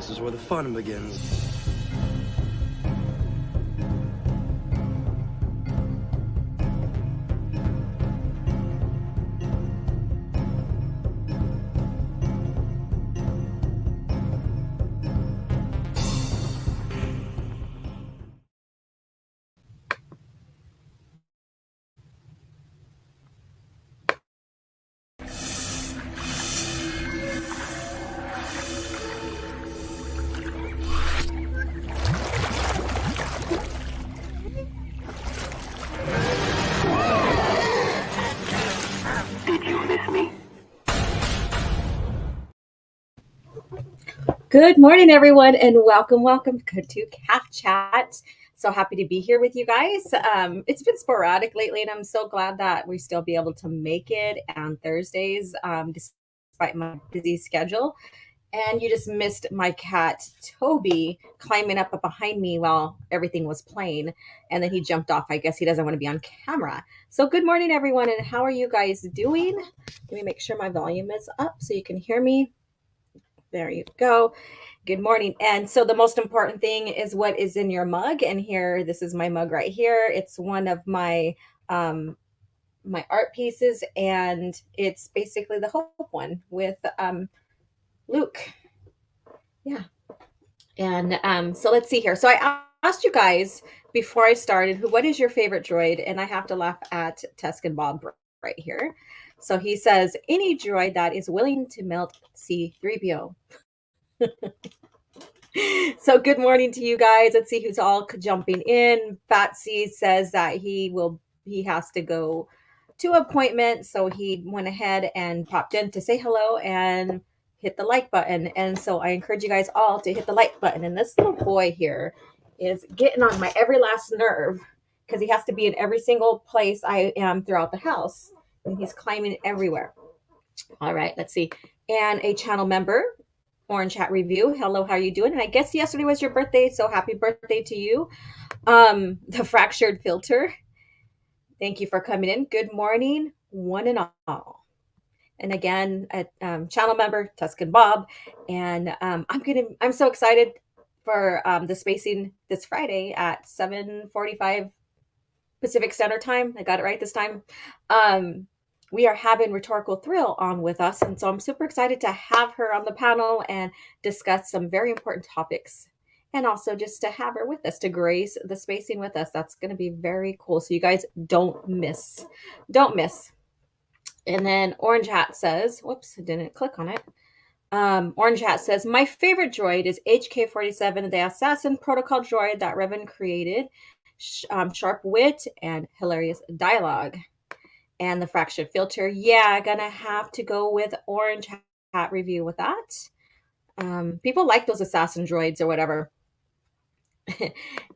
This is where the fun begins. Good morning, everyone, and welcome to Caff Chat. So happy to be here with you guys. It's been sporadic lately, and I'm so glad that we still be able to make it on Thursdays, despite my busy schedule. And you just missed my cat, Toby, climbing up behind me while everything was playing. And then he jumped off. I guess he doesn't want to be on camera. So good morning, everyone, and how are you guys doing? Let me make sure my volume is up so you can hear me. There you go. Good morning. And so the most important thing is what is in your mug. And here, this is my mug right here. It's one of my my art pieces, and it's basically the Hope one with Luke. Yeah. And so let's see here. So I asked you guys before I started, what is your favorite droid? And I have to laugh at Tuscan Bob right here. So he says, any droid that is willing to melt C-3PO. So good morning to you guys. Let's see who's all jumping in. Fatsy says that he has to go to appointment, so he went ahead and popped in to say hello and hit the like button. And so I encourage you guys all to hit the like button. And this little boy here is getting on my every last nerve because he has to be in every single place I am throughout the house, and he's climbing everywhere. All right, let's see. And a channel member, Orange Hat Review. Hello, how are you doing? And I guess yesterday was your birthday, so happy birthday to you. The Fractured Filter. Thank you for coming in. Good morning, one and all. And again, a channel member, Tuscan Bob. And I'm so excited for the spacing this Friday at 7:45 Pacific Standard Time. I got it right this time. We are having Rhetorical Thrill on with us. And so I'm super excited to have her on the panel and discuss some very important topics. And also just to have her with us, to grace the spacing with us. That's going to be very cool. So you guys don't miss. Don't miss. And then Orange Hat says, whoops, I didn't click on it. Orange Hat says, my favorite droid is HK-47, the Assassin Protocol droid that Revan created. Sharp wit and hilarious dialogue. And the Fractured Filter, yeah, gonna have to go with Orange Hat Review with that. People like those assassin droids or whatever.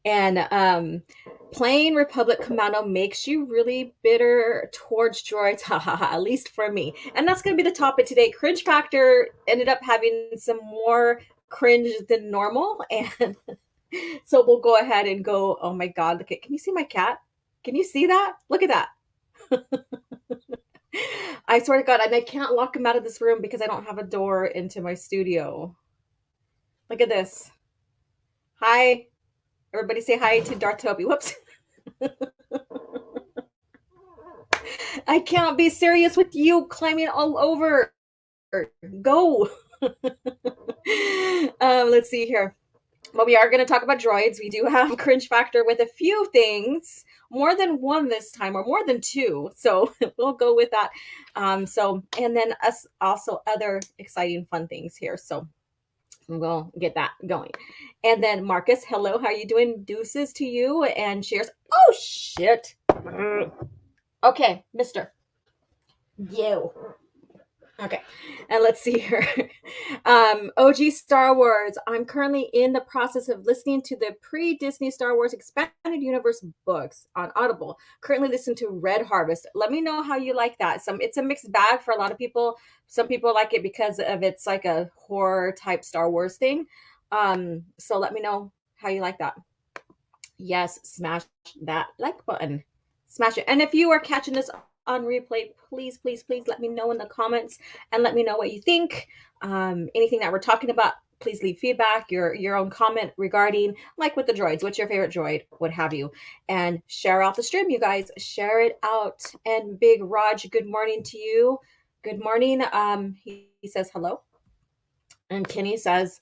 And playing Republic Commando makes you really bitter towards droids, at least for me. And that's gonna be the topic today. Cringe Factor ended up having some more cringe than normal, and so we'll go ahead and go. Oh my God, look at, can you see my cat? Can you see that? Look at that. I swear to God, and I can't lock him out of this room because I don't have a door into my studio. Look at this. Hi. Everybody say hi to Darth Toby. Whoops. I can't be serious with you climbing all over. Go. Let's see here. Well, we are going to talk about droids. We do have Cringe Factor with a few things, more than one this time, or more than two. So we'll go with that. And then us also other exciting fun things here. So we'll get that going. And then Marcus, hello, how are you doing? Deuces to you and cheers. Oh, shit. Okay, mister. You. Okay, and let's see here. OG Star Wars. I'm currently in the process of listening to the pre-Disney Star Wars Expanded Universe books on Audible. Currently listening to Red Harvest. Let me know how you like that. It's a mixed bag for a lot of people. Some people like it because of it's like a horror type Star Wars thing. So let me know how you like that. Yes, smash that like button. Smash it. And if you are catching this on replay, please, please, please let me know in the comments and let me know what you think. Anything that we're talking about, please leave feedback, your own comment regarding, like with the droids, what's your favorite droid, what have you, and share out the stream, you guys. Share it out. And Big Raj, good morning to you. Good morning. He says hello. And Kenny says,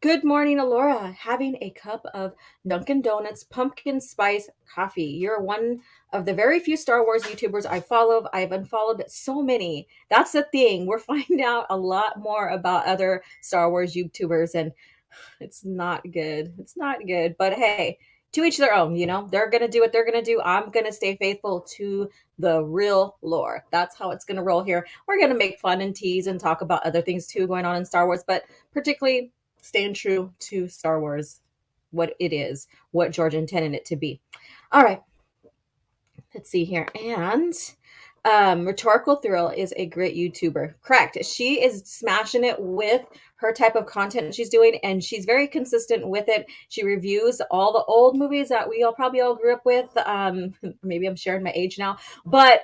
good morning, Alora. Having a cup of Dunkin' Donuts pumpkin spice coffee. You're one of the very few Star Wars YouTubers I follow. I've unfollowed so many. That's the thing. We're finding out a lot more about other Star Wars YouTubers, and it's not good. It's not good. But hey, to each their own, you know, they're going to do what they're going to do. I'm going to stay faithful to the real lore. That's how it's going to roll here. We're going to make fun and tease and talk about other things too going on in Star Wars, but particularly staying true to Star Wars, what it is, what George intended it to be. All right. Let's see here. And Rhetorical Thrill is a great YouTuber. Correct. She is smashing it with her type of content she's doing, and she's very consistent with it. She reviews all the old movies that we all probably all grew up with. Maybe I'm sharing my age now, but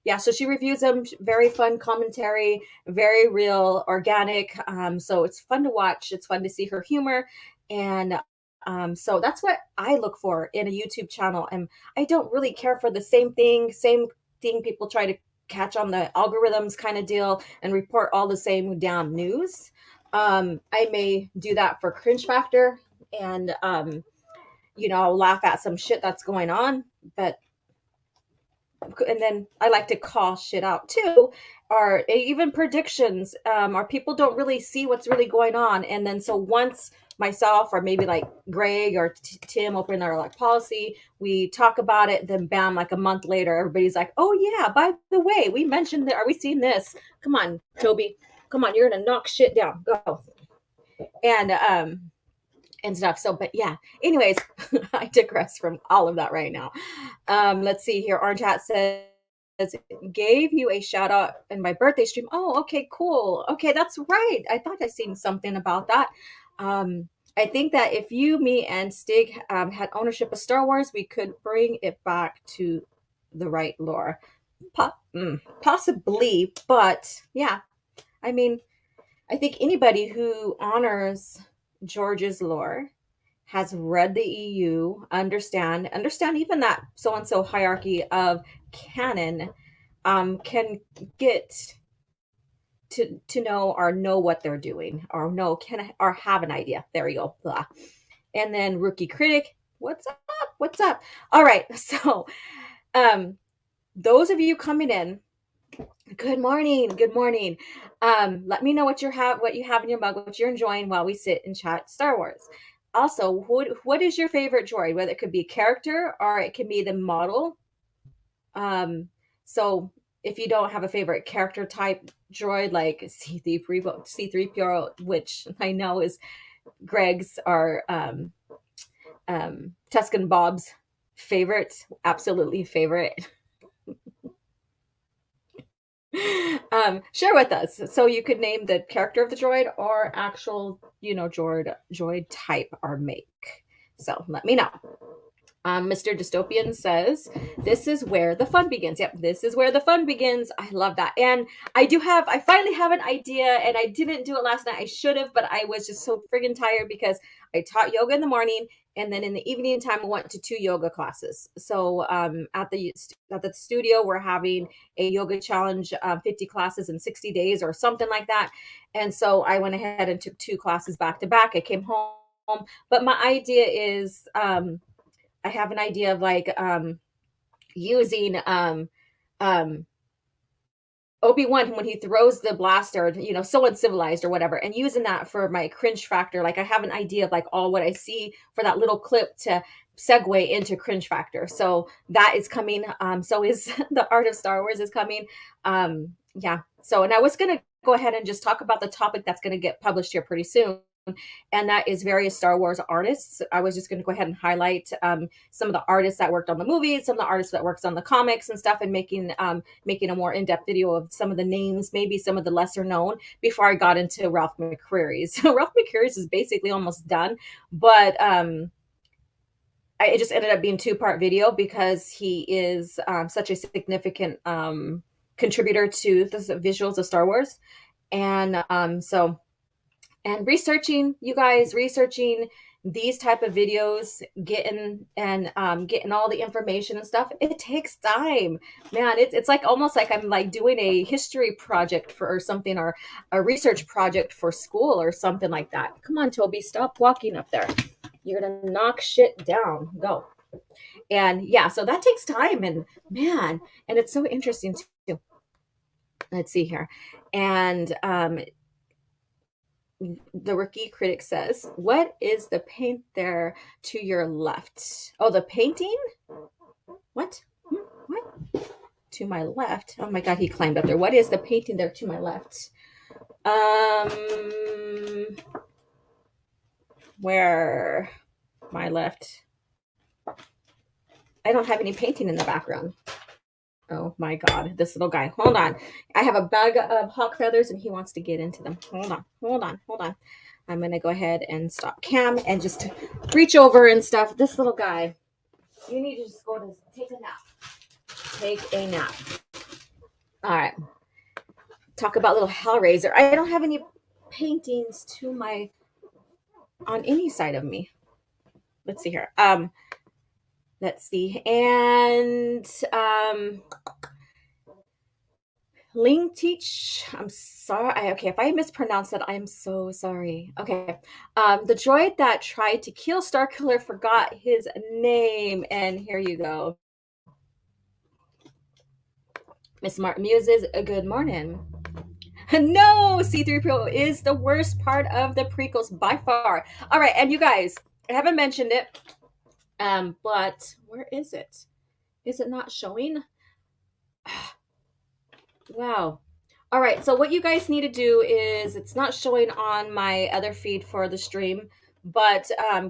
yeah, so she reviews them. Very fun commentary, very real, organic. So it's fun to watch. It's fun to see her humor, and so that's what I look for in a YouTube channel. And I don't really care for the same thing people try to catch on the algorithms kind of deal and report all the same damn news. I may do that for Cringe Factor and, laugh at some shit that's going on, and then I like to call shit out too, or even predictions, or people don't really see what's really going on. And then so once myself or maybe like Greg or Tim open their like policy, we talk about it, then bam, like a month later, everybody's like, oh yeah, by the way, we mentioned that. Are we seeing this? Come on, Toby. Come on, you're gonna knock shit down. Go. And stuff. So, but yeah, anyways, I digress from all of that right now. Let's see here. Orange Hat says, gave you a shout out in my birthday stream. Oh, okay, cool. Okay, that's right. I thought I seen something about that. I think that if you, me, and Stig had ownership of Star Wars, we could bring it back to the right lore. Possibly, but yeah, I mean, I think anybody who honors George's lore has read the EU, understand even that so-and-so hierarchy of canon, can get to know or know what they're doing, or have an idea. There you go. Blah. And then Rookie Critic, what's up? All right. So those of you coming in, good morning. Let me know what you have in your mug, what you're enjoying while we sit and chat Star Wars. Also, what is your favorite droid? Whether it could be a character or it can be the model. So if you don't have a favorite character type droid like C3PO, which I know is Greg's or Tuscan Bob's favorite, absolutely favorite. Share with us so you could name the character of the droid or actual droid type or make. So let me know. Mr. Dystopian says, this is where the fun begins. Yep, this is where the fun begins. I love that. And I finally have an idea, and I didn't do it last night. I should have, but I was just so friggin' tired because I taught yoga in the morning, and then in the evening time, I went to 2 yoga classes. So at the studio, we're having a yoga challenge, 50 classes in 60 days or something like that. And so I went ahead and took 2 classes back to back. I came home, but my idea is, I have an idea of like using Obi-Wan when he throws the blaster, so uncivilized or whatever, and using that for my cringe factor. Like I have an idea of like all what I see for that little clip to segue into cringe factor. So that is coming. So is the Art of Star Wars is coming. Yeah. So, and I was going to go ahead and just talk about the topic that's going to get published here pretty soon. And that is various Star Wars artists. I was just going to go ahead and highlight some of the artists that worked on the movies, some of the artists that worked on the comics and stuff, and making a more in-depth video of some of the names, maybe some of the lesser known, before I got into Ralph McQuarrie's. So Ralph McQuarrie's is basically almost done, but it just ended up being two-part video because he is such a significant contributor to the visuals of Star Wars. And and researching, you guys, researching these type of videos, getting all the information and stuff, it takes time, man. It's like almost like I'm like doing a history project for or something, or a research project for school or something like that. Come on, Toby, stop walking up there. You're gonna knock shit down. Go. And yeah, so that takes time, and man, and it's so interesting too. Let's see here. And the rookie critic says, "What is the paint there to your left? Oh, the painting? What? What? To my left? Oh my god, he climbed up there. What is the painting there to my left? Where? My left. I don't have any painting in the background. Oh my god, this little guy. Hold on. I have a bag of hawk feathers and he wants to get into them. Hold on, hold on, hold on. I'm gonna go ahead and stop cam and just reach over and stuff. This little guy, you need to just go to take a nap. Take a nap. All right. Talk about little Hellraiser. I don't have any paintings to my on any side of me. Let's see here. Let's see. And Ling Teach, I'm sorry. Okay, if I mispronounce that, I'm so sorry. Okay. The droid that tried to kill Starkiller forgot his name. And here you go. Miss Martin Muses, good morning. No, C3PO is the worst part of the prequels by far. All right, and you guys, I haven't mentioned it, but where is it? Is it not showing? Wow. All right, so what you guys need to do is, it's not showing on my other feed for the stream, but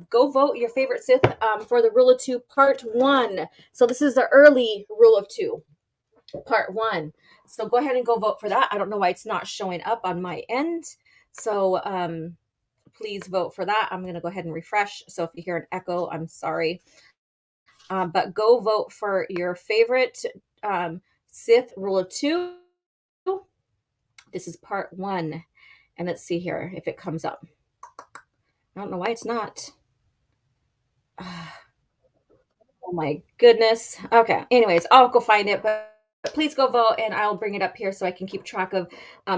go vote your favorite Sith for the Rule of Two Part 1. So this is the early Rule of Two, Part 1. So go ahead and go vote for that. I don't know why it's not showing up on my end. So please vote for that. I'm going to go ahead and refresh. So if you hear an echo, I'm sorry. But go vote for your favorite Sith Rule of Two. This is Part 1. And let's see here if it comes up. I don't know why it's not. Oh my goodness. Okay. Anyways, I'll go find it, but please go vote and I'll bring it up here so I can keep track of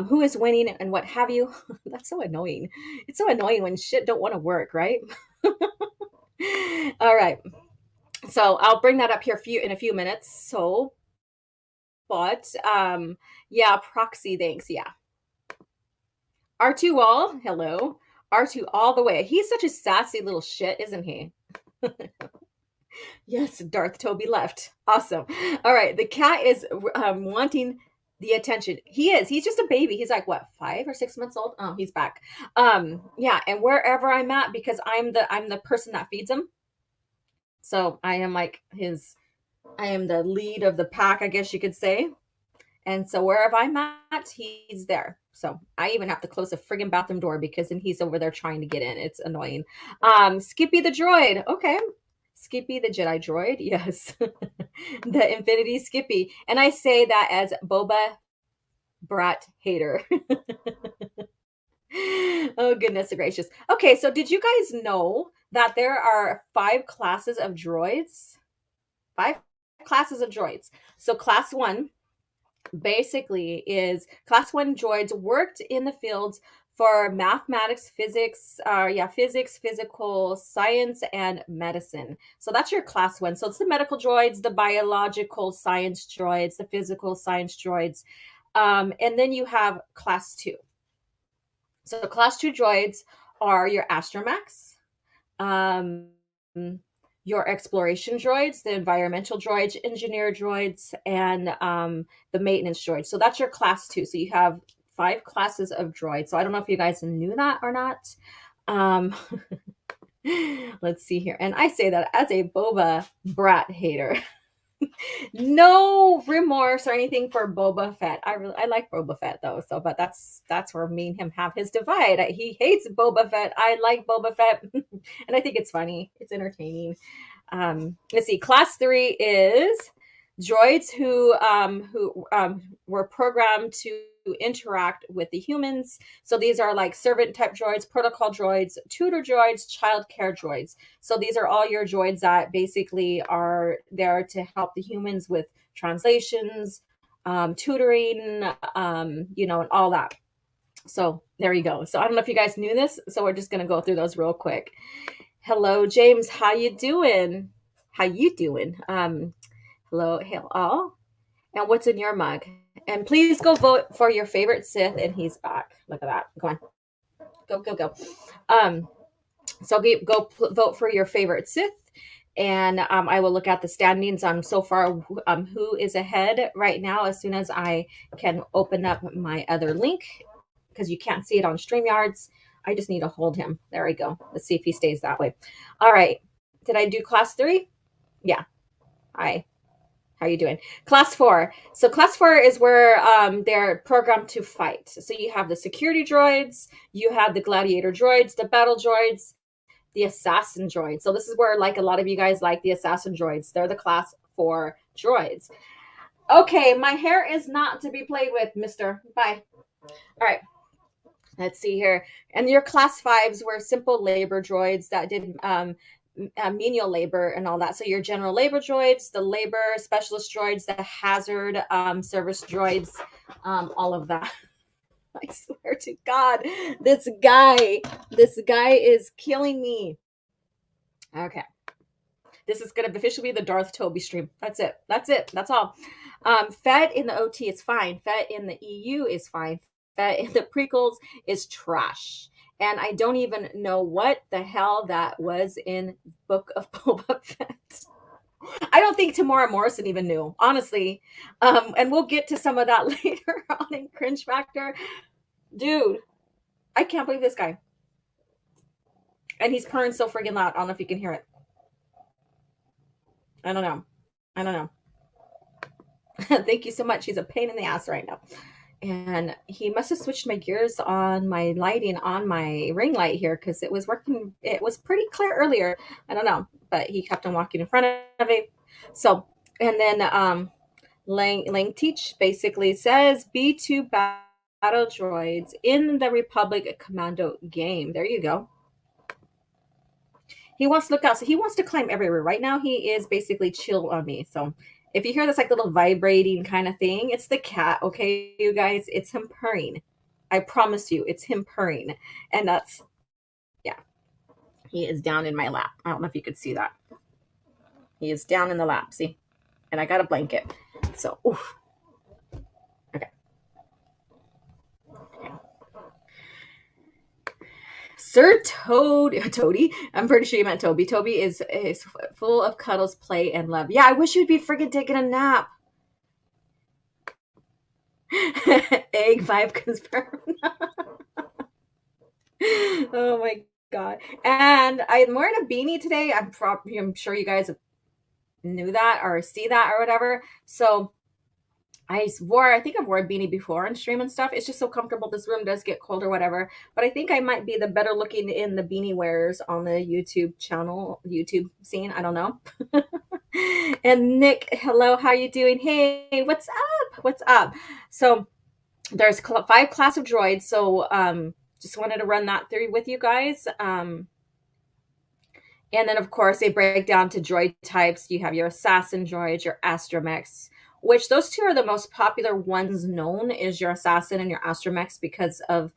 who is winning and what have you. That's so annoying. It's so annoying when shit don't want to work, right? All right. So I'll bring that up here in a few minutes. So, but yeah, proxy, thanks. Yeah. R2 all, hello. R2 all the way. He's such a sassy little shit, isn't he? Yes, Darth Toby left. Awesome. All right, the cat is wanting the attention. He is. He's just a baby. He's like what, 5 or 6 months old? Oh, he's back. Yeah, and wherever I'm at, because I'm the person that feeds him. So I am like I am the lead of the pack, I guess you could say. And so wherever I'm at, he's there. So I even have to close the friggin' bathroom door because then he's over there trying to get in. It's annoying. Skippy the droid. Okay. Skippy the Jedi droid. Yes. The Infinity Skippy. And I say that as Boba Brat hater. Oh, goodness gracious. Okay, so did you guys know that there are 5 classes of droids? 5 classes of droids. So class 1 basically is class 1 droids worked in the fields for mathematics, physics, physical science, and medicine. So that's your class 1. So it's the medical droids, the biological science droids, the physical science droids. And then you have class 2. So class 2 droids are your astromechs, your exploration droids, the environmental droids, engineer droids, and the maintenance droids. So that's your class 2. So you have 5 classes of droids. So I don't know if you guys knew that or not. Let's see here. And I say that as a Boba Brat hater. No remorse or anything for Boba Fett. I like Boba Fett though. So, but that's where me and him have his divide. He hates Boba Fett. I like Boba Fett, and I think it's funny. It's entertaining. Let's see. Class 3 is droids who were programmed to interact with the humans. So these are like servant type droids, protocol droids, tutor droids, child care droids. So these are all your droids that basically are there to help the humans with translations, tutoring, and all that. So there you go. So I don't know if you guys knew this. So we're just going to go through those real quick. Hello, James. How you doing? How you doing? Hello, all. And what's in your mug? And please go vote for your favorite Sith. And he's back. Look at that. Go on. Go. So go vote for your favorite Sith. And I will look at the standings on so far who is ahead right now as soon as I can open up my other link, because you can't see it on StreamYards. I just need to hold him. There we go. Let's see if he stays that way. All right. Did I do class 3? Yeah. Hi. How are you doing? Class 4. So class 4 is where they're programmed to fight. So you have the security droids, you have the gladiator droids, the battle droids, the assassin droids. So this is where like a lot of you guys like the assassin droids. They're the class 4 droids. Okay, my hair is not to be played with, mister. Bye. All right. Let's see here. And your class 5s were simple labor droids that did menial labor and all that. So your general labor droids, the labor specialist droids, the hazard service droids, all of that. I swear to God, this guy is killing me. Okay. This is going to officially be the Darth Toby stream. That's it. That's all. Fed in the OT is fine. Fed in the EU is fine. Fed in the prequels is trash. And I don't even know what the hell that was in Book of Boba Fett. I don't think Tamora Morrison even knew, honestly. And we'll get to some of that later on in Cringe Factor. Dude, I can't believe this guy. And he's purring so friggin' loud. I don't know if you can hear it. I don't know. Thank you so much. He's a pain in the ass right now. And he must have switched my gears on my lighting on my ring light here, because it was working. It was pretty clear earlier. I don't know, but he kept on walking in front of it. So, and then Lang Teach basically says B2 battle droids in the Republic Commando game. There you go. He wants to look out. So he wants to climb everywhere. Right now, he is basically chill on me. So if you hear this like little vibrating kind of thing, it's the cat. Okay, you guys, it's him purring. I promise you, it's him purring. And that's, yeah. He is down in my lap. I don't know if you could see that. He is down in the lap. See? And I got a blanket. So, oof. Okay. Sir Toady, I'm pretty sure you meant Toby. Toby is full of cuddles, play, and love. Yeah, I wish you'd be freaking taking a nap. Egg 5 confirmed. Oh my God. And I'm wearing a beanie today. I'm sure you guys knew that or see that or whatever. So I think I've worn a beanie before on stream and stuff. It's just so comfortable. This room does get cold or whatever. But I think I might be the better looking in the beanie wearers on the YouTube channel, YouTube scene. I don't know. And Nick, hello, how you doing? Hey, what's up? So there's 5 class of droids. So just wanted to run that through with you guys. And then, of course, they break down to droid types. You have your assassin droids, your astromechs, which those 2 are the most popular ones known, is your assassin and your astromechs, because of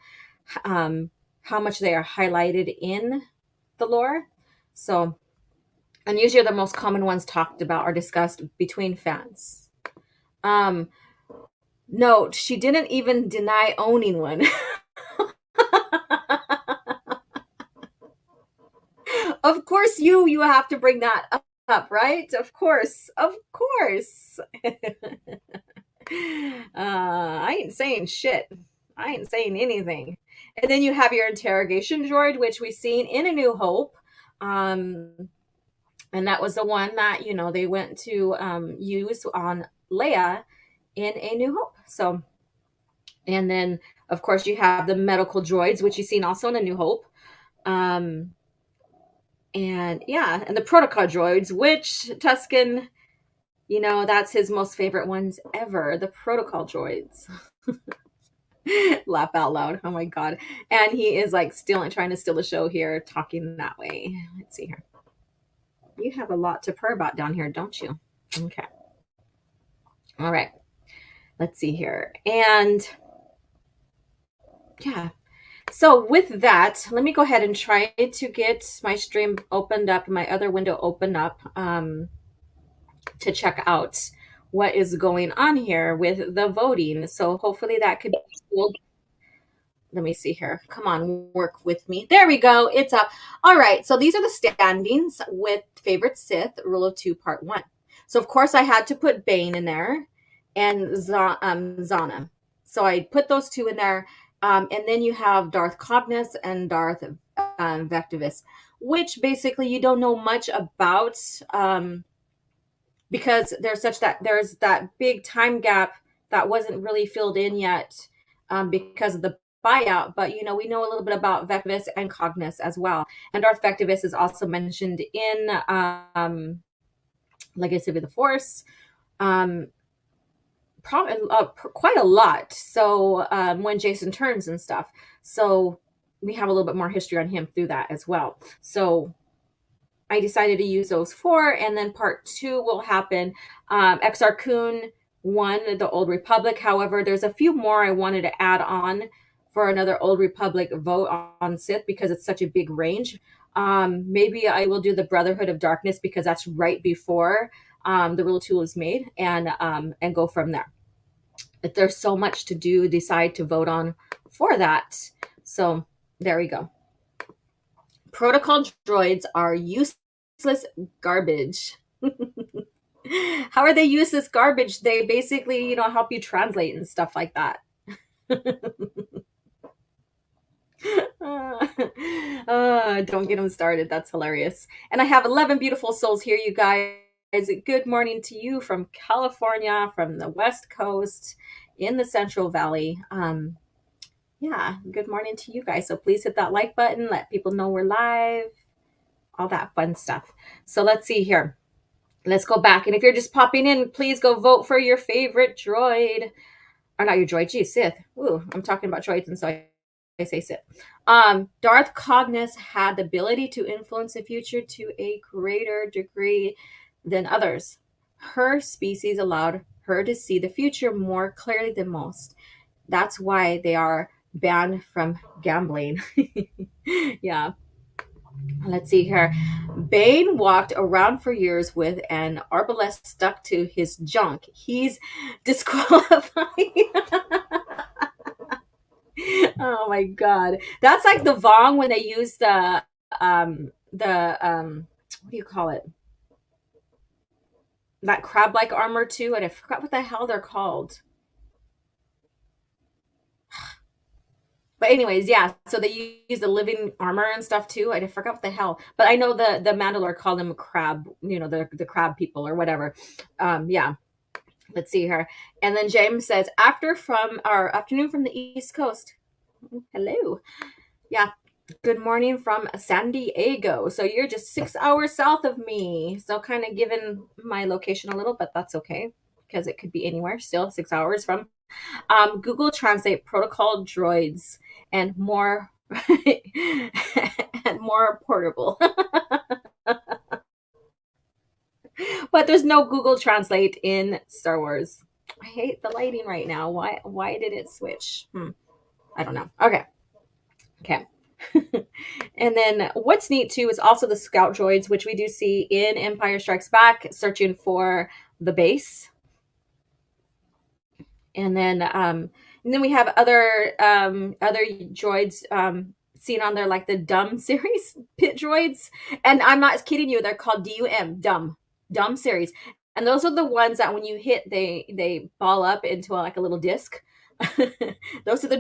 how much they are highlighted in the lore. So, and usually the most common ones talked about or discussed between fans. Note, she didn't even deny owning one. Of course you have to bring that up, right? Of course. I ain't saying shit. I ain't saying anything. And then you have your interrogation droid, which we've seen in A New Hope. And that was the one that, they went to use on Leia in A New Hope. So, and then, of course, you have the medical droids, which you've seen also in A New Hope. And yeah, and the protocol droids, which Tuscan, that's his most favorite ones ever, the protocol droids. Laugh out loud. Oh my god. And he is like trying to steal the show here, talking that way. Let's see here. You have a lot to purr about down here, don't you? Okay. All right. Let's see here. And yeah. So with that, let me go ahead and try to get my stream opened up, my other window open up, to check out what is going on here with the voting. So hopefully that could be cool. Let me see here. Come on, work with me. There we go. It's up. All right. So these are the standings with favorite Sith, Rule of Two, Part 1. So, of course, I had to put Bane in there and Zana. So I put those two in there. And then you have Darth Cognis and Darth Vectivus, which basically you don't know much about, because there's that big time gap that wasn't really filled in yet, because of the buyout. But we know a little bit about Vectivus and Cognis as well. And Darth Vectivus is also mentioned in Legacy of the Force, probably quite a lot. So when Jason turns and stuff, so we have a little bit more history on him through that as well. So I decided to use those 4, and then part 2 will happen. Exar Kun won the Old Republic. However, there's a few more I wanted to add on for another Old Republic vote on Sith, because it's such a big range. Maybe I will do the Brotherhood of Darkness, because that's right before the Rule Tool is made, and go from there. But there's so much to decide to vote on for that. So there we go. Protocol droids are useless garbage. How are they useless garbage? They basically, help you translate and stuff like that. Don't get them started. That's hilarious. And I have 11 beautiful souls here, you guys. Good morning to you from California, from the West Coast, in the Central Valley. Yeah, good morning to you guys. So please hit that like button, let people know we're live, all that fun stuff. So let's see here. Let's go back. And if you're just popping in, please go vote for your favorite droid. Or not your droid, geez, Sith. Ooh, I'm talking about droids, and so I say Sith. Darth Cognis had the ability to influence the future to a greater degree than others. Her species allowed her to see the future more clearly than most. That's why they are banned from gambling. Yeah. Let's see here. Bane walked around for years with an arbalest stuck to his junk. He's disqualified. Oh my god. That's like the Vong when they use the what do you call it? That crab-like armor too, and I forgot what the hell they're called. But anyways, yeah, so they use the living armor and stuff too. I forgot what the hell. But I know the Mandalore called them crab, the crab people or whatever. Yeah. Let's see here. And then James says, afternoon from the East Coast. Hello. Yeah. Good morning from San Diego. So you're just 6 hours south of me. So kind of giving my location a little, but that's okay, because it could be anywhere. Still 6 hours from. Google Translate protocol droids and more and more portable. But there's no Google Translate in Star Wars. I hate the lighting right now. Why did it switch? I don't know. Okay. And then what's neat too is also the scout droids, which we do see in Empire Strikes Back, searching for the base. And then we have other droids seen on there, like the Dumb series pit droids. And I'm not kidding you, they're called DUM, Dumb series. And those are the ones that when you hit, they ball up into like a little disc. Those are the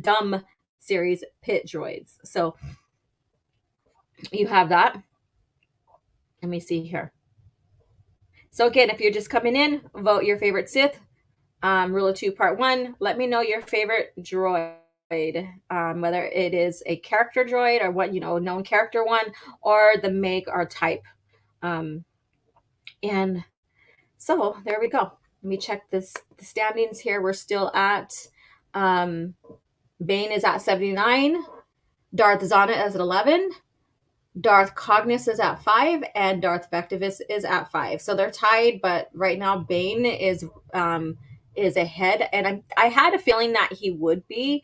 Dumb series pit droids. So you have that. Let me see here. So again, if you're just coming in, vote your favorite Sith. Rule of Two, Part 1. Let me know your favorite droid. whether it is a character droid or what, known character one, or the Meg R type. Um, and so there we go. Let me check the standings here. We're still at um, Bane is at 79, Darth Zana is at 11, Darth Cognis is at 5, and Darth Vectivus is at 5. So they're tied, but right now Bane is ahead, and I had a feeling that he would be,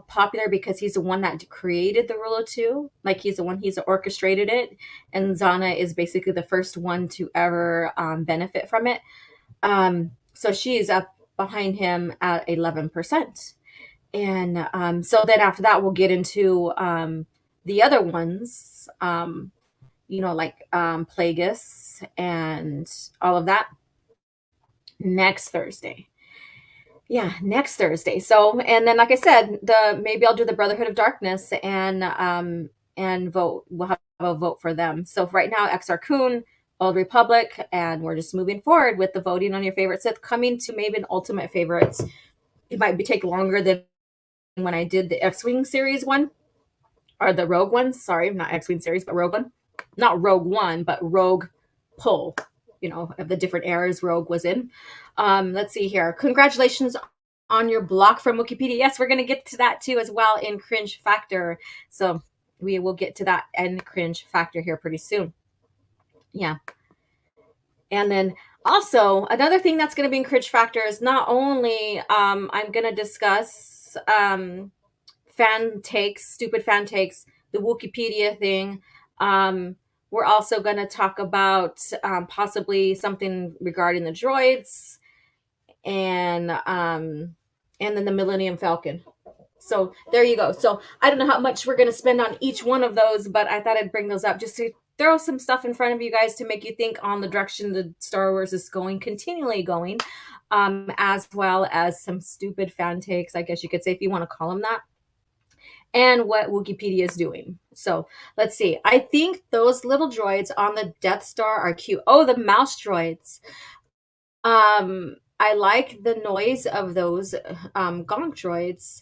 popular because he's the one that created the rule of two. Like he's orchestrated it, and Zana is basically the first one to ever benefit from it. So she's up behind him at 11%. And so then after that, we'll get into the other ones, like Plagueis and all of that next Thursday. Yeah, next Thursday. So, and then like I said, maybe I'll do the Brotherhood of Darkness and vote. We'll have a vote for them. So right now, XR Kun, Old Republic, and we're just moving forward with the voting on your favorite Sith, coming to maybe an ultimate favorites. It might take longer than when I did the X-Wing series one, or the Rogue one. Sorry, not X-Wing series, but Rogue one. Not Rogue One, but Rogue Pull. Of the different eras Rogue was in. Let's see here. Congratulations on your block from Wikipedia. Yes, we're going to get to that too as well in Cringe Factor. So we will get to that in Cringe Factor here pretty soon. Yeah. And then also another thing that's going to be in Cringe Factor is not only I'm going to discuss fan takes, stupid fan takes, the Wikipedia thing. We're also going to talk about possibly something regarding the droids and then the Millennium Falcon. So there you go. So I don't know how much we're going to spend on each one of those, but I thought I'd bring those up just to throw some stuff in front of you guys to make you think on the direction the Star Wars is continually going, as well as some stupid fan takes, I guess you could say, if you want to call them that, and what Wikipedia is doing. So let's see. I think those little droids on the Death Star are cute. Oh, the mouse droids. I like the noise of those gonk droids.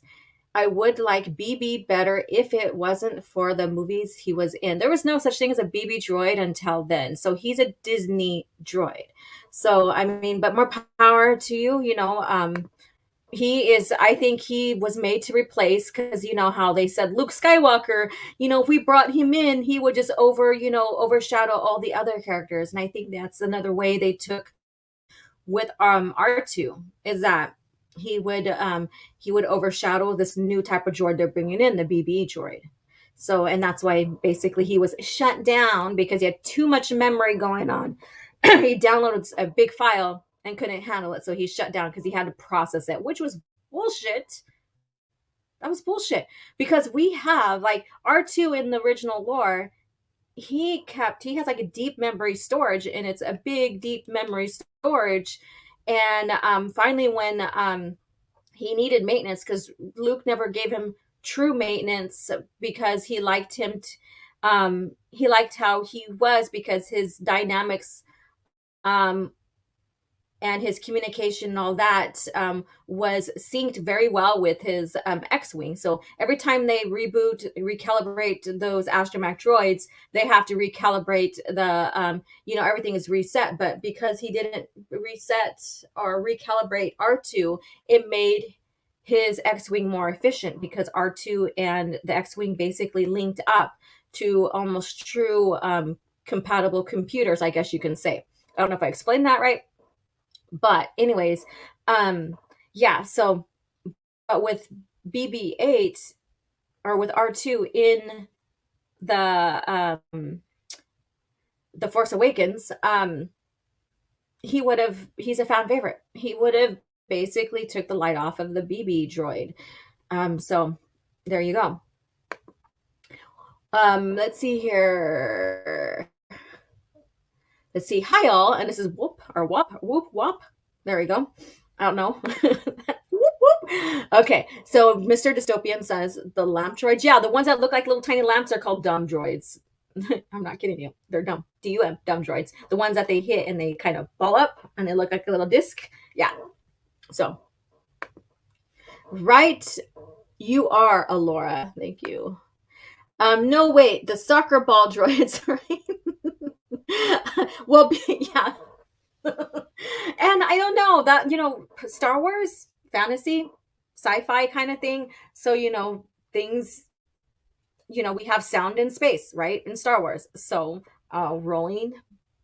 I would like BB better if it wasn't for the movies he was in. There was no such thing as a BB droid until then. So he's a Disney droid. So, I mean, but more power to you, I think he was made to replace, because how they said Luke Skywalker, if we brought him in, he would just overshadow all the other characters. And I think that's another way they took with R2, is that he would overshadow this new type of droid they're bringing in, the BB droid. So, and that's why basically he was shut down, because he had too much memory going on. He downloaded a big file and couldn't handle it, so he shut down because he had to process it, which was bullshit. That was bullshit, because we have like R2 in the original lore. He has like a deep memory storage, and it's a big deep memory storage. And finally, when he needed maintenance, because Luke never gave him true maintenance, because he liked him. He liked how he was, because his dynamics and his communication and all that was synced very well with his X-Wing. So every time they recalibrate those astromech droids, they have to recalibrate the, everything is reset. But because he didn't reset or recalibrate R2, it made his X-Wing more efficient, because R2 and the X-Wing basically linked up to almost true compatible computers, I guess you can say. I don't know if I explained that right. But anyways, yeah, so but with BB-8 or with R2 in the Force Awakens, he's a fan favorite. He would have basically took the light off of the BB droid. So there you go. Let's see here. Let's see. Hi, all. And this is Whoop or Wop. Whoop, Wop. There we go. I don't know. Whoop, whoop. Okay. So Mr. Dystopian says the lamp droids. Yeah, the ones that look like little tiny lamps are called dumb droids. I'm not kidding you. They're dumb. DUM, dumb droids. The ones that they hit and they kind of ball up and they look like a little disc. Yeah. So right You are Alora. Thank you. No, wait, the soccer ball droids, right? Well, yeah. And I don't know that, Star Wars, fantasy, sci-fi kind of thing. So, things, we have sound in space, right? In Star Wars. So, rolling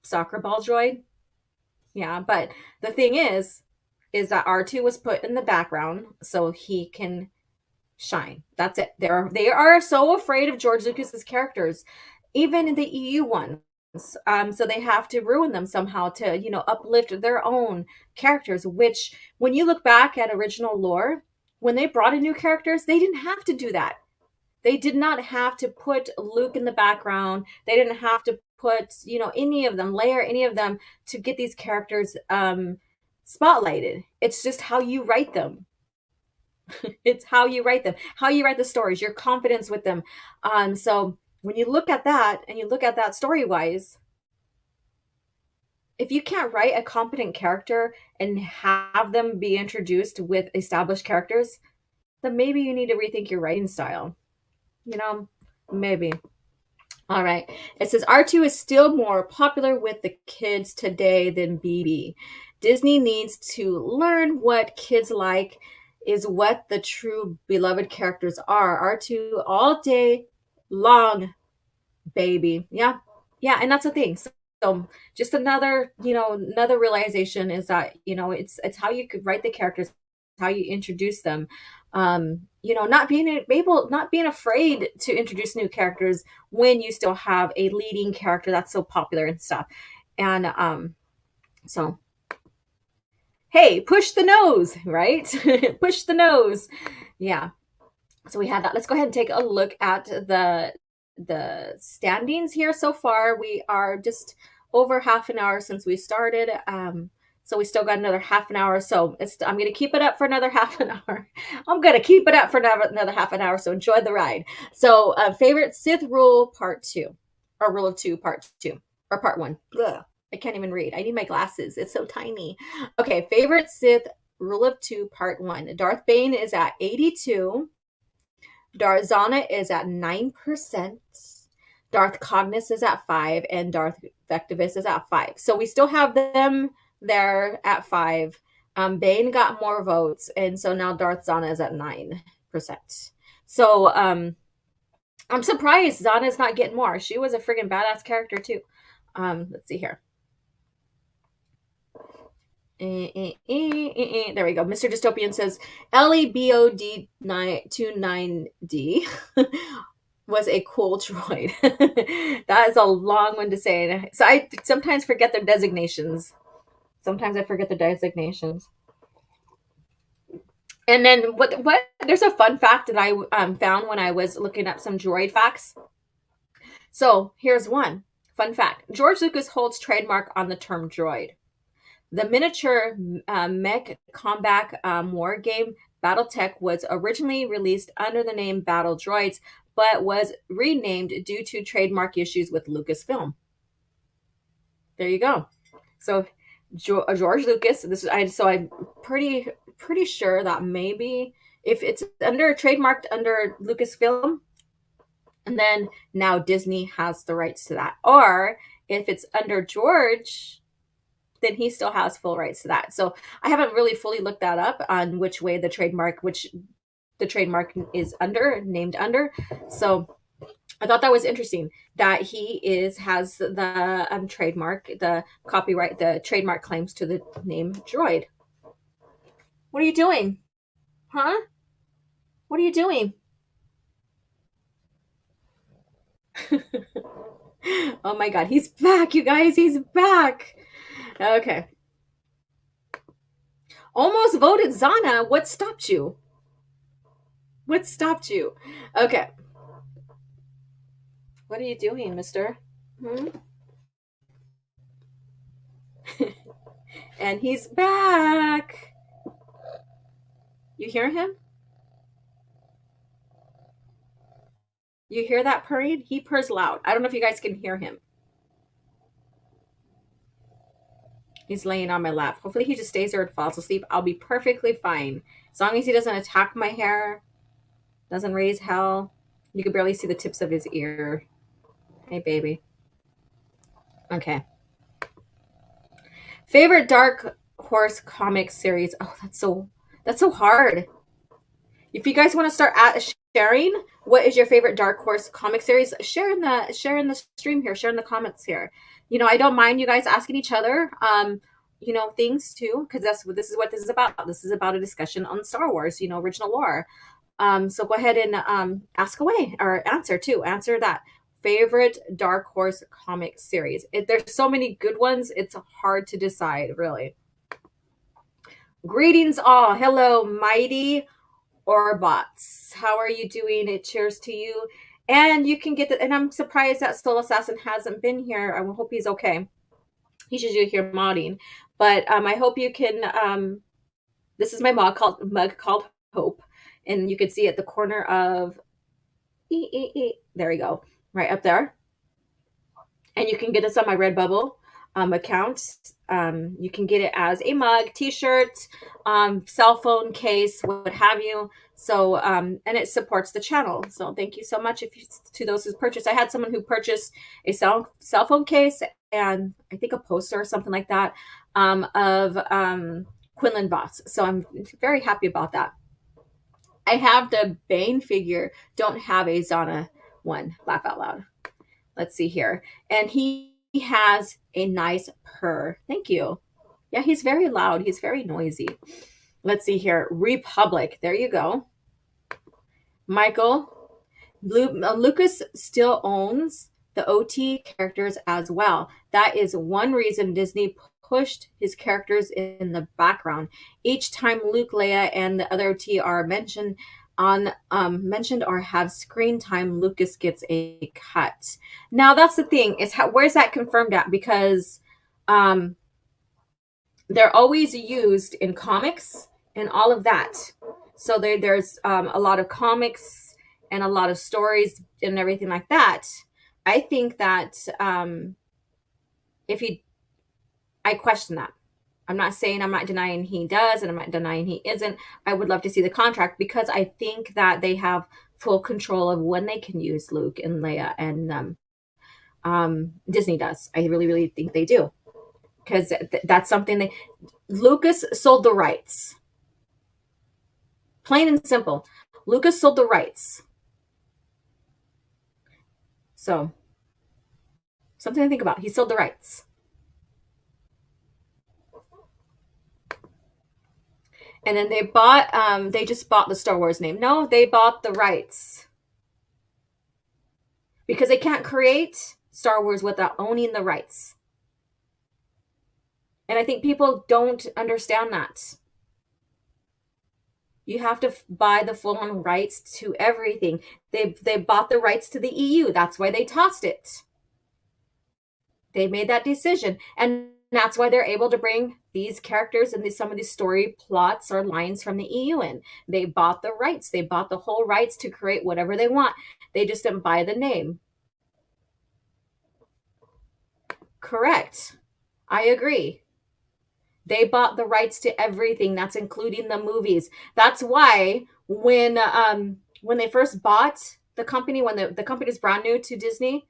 soccer ball droid. Yeah, but the thing is that R2 was put in the background so he can shine. That's it. They are so afraid of George Lucas's characters, even in the EU ones. So they have to ruin them somehow to, uplift their own characters. Which, when you look back at original lore, when they brought in new characters, they didn't have to do that. They did not have to put Luke in the background. They didn't have to put, any of them, layer any of them to get these characters spotlighted. It's just how you write them. It's how you write them, how you write the stories, your confidence with them. So when you look at that and you look at that story wise, if you can't write a competent character and have them be introduced with established characters, then maybe you need to rethink your writing style. Maybe. All right. It says R2 is still more popular with the kids today than BB. Disney needs to learn what kids like is what the true beloved characters are. R2 all day long, baby. Yeah. Yeah, and that's the thing. So just another realization is that, it's how you could write the characters, how you introduce them. Not being afraid to introduce new characters when you still have a leading character that's so popular and stuff. And so hey, push the nose, right? Push the nose. Yeah. So we have that. Let's go ahead and take a look at the standings here so far. We are just over half an hour since we started. So we still got another half an hour. So I'm going to keep it up for another half an hour. I'm going to keep it up for another half an hour. So enjoy the ride. So favorite Sith rule part 2, or rule of 2 part 2, or part 1. Ugh, I can't even read. I need my glasses. It's so tiny. Okay, favorite Sith rule of 2 part 1. Darth Bane is at 82. Darth Zana is at 9%. Darth Cognis is at 5, and Darth Vectivus is at 5. So we still have them there at 5. Bane got more votes, and so now Darth Zana is at 9%. So I'm surprised Zana's not getting more. She was a friggin' badass character too. Let's see here. There we go. Mr. Dystopian says LEBOD29D was a cool droid. That is a long one to say. So I sometimes forget their designations. And then what there's a fun fact that I found when I was looking up some droid facts. So here's one fun fact. George Lucas holds trademark on the term droid. The miniature mech combat war game BattleTech was originally released under the name Battle Droids, but was renamed due to trademark issues with Lucasfilm. There you go. So George Lucas. I'm pretty sure that maybe if it's trademarked under Lucasfilm, and then now Disney has the rights to that, or if it's under George, then he still has full rights to that. So I haven't really fully looked that up on which the trademark is named under. So I thought that was interesting that he has the trademark, the copyright, the trademark claims to the name Droid. What are you doing? Huh? What are you doing? Oh my God, he's back, you guys. He's back. Okay. Almost voted Zana. What stopped you? What stopped you? Okay. What are you doing, mister? And he's back. You hear him? You hear that purring? He purrs loud. I don't know if you guys can hear him. He's laying on my lap. Hopefully he just stays there and falls asleep. I'll be perfectly fine. As long as he doesn't attack my hair. Doesn't raise hell. You can barely see the tips of his ear. Hey, baby. Okay. Favorite Dark Horse comic series. Oh, that's so hard. If you guys want to start sharing, what is your favorite Dark Horse comic series? Share in the stream here. Share in the comments here. I don't mind you guys asking each other, things too, because this is what this is about. This is about a discussion on Star Wars, original lore. So go ahead and ask away or answer too. Answer that favorite Dark Horse comic series. There's so many good ones. It's hard to decide, really. Greetings all. Hello, Mighty or bots. How are you doing? It cheers to you. And you can get the, and I'm surprised that Soul Assassin hasn't been here. I hope he's okay. He's usually here modding. But I hope you can, this is my mug called Hope. And you can see at the corner of, there we go, right up there. And you can get this on my Redbubble account. You can get it as a mug, t-shirt, cell phone case, what have you. So, and it supports the channel. So thank you so much to those who purchased. I had someone who purchased a cell phone case and I think a poster or something like that of Quinlan Voss. So I'm very happy about that. I have the Bane figure, don't have a Zana one. Laugh out loud. Let's see here. And he has a nice purr. Thank you. Yeah, he's very loud. He's very noisy. Let's see here. Republic. There you go. Michael. Lucas still owns the OT characters as well. That is one reason Disney pushed his characters in the background. Each time Luke, Leia, and the other OT are mentioned or have screen time, Lucas gets a cut. Now that's the thing, is where's that confirmed at? Because they're always used in comics and all of that. So there's a lot of comics and a lot of stories and everything like that. I think that I question that. I'm not denying he does, and I'm not denying he isn't. I would love to see the contract because I think that they have full control of when they can use Luke and Leia, and Disney does. I really, really think they do, because that's something Lucas sold the rights. Plain and simple. Lucas sold the rights. So, something to think about. He sold the rights. And then they just bought the Star Wars name. No, they bought the rights. Because they can't create Star Wars without owning the rights. And I think people don't understand that. You have to buy the full-on rights to everything. They bought the rights to the EU. That's why they tossed it. They made that decision. And that's why they're able to bring these characters and some of these story plots or lines from the EU in. They bought the rights. They bought the whole rights to create whatever they want. They just didn't buy the name. Correct. I agree. They bought the rights to everything. That's including the movies. That's why when they first bought the company, when the company's brand new to Disney,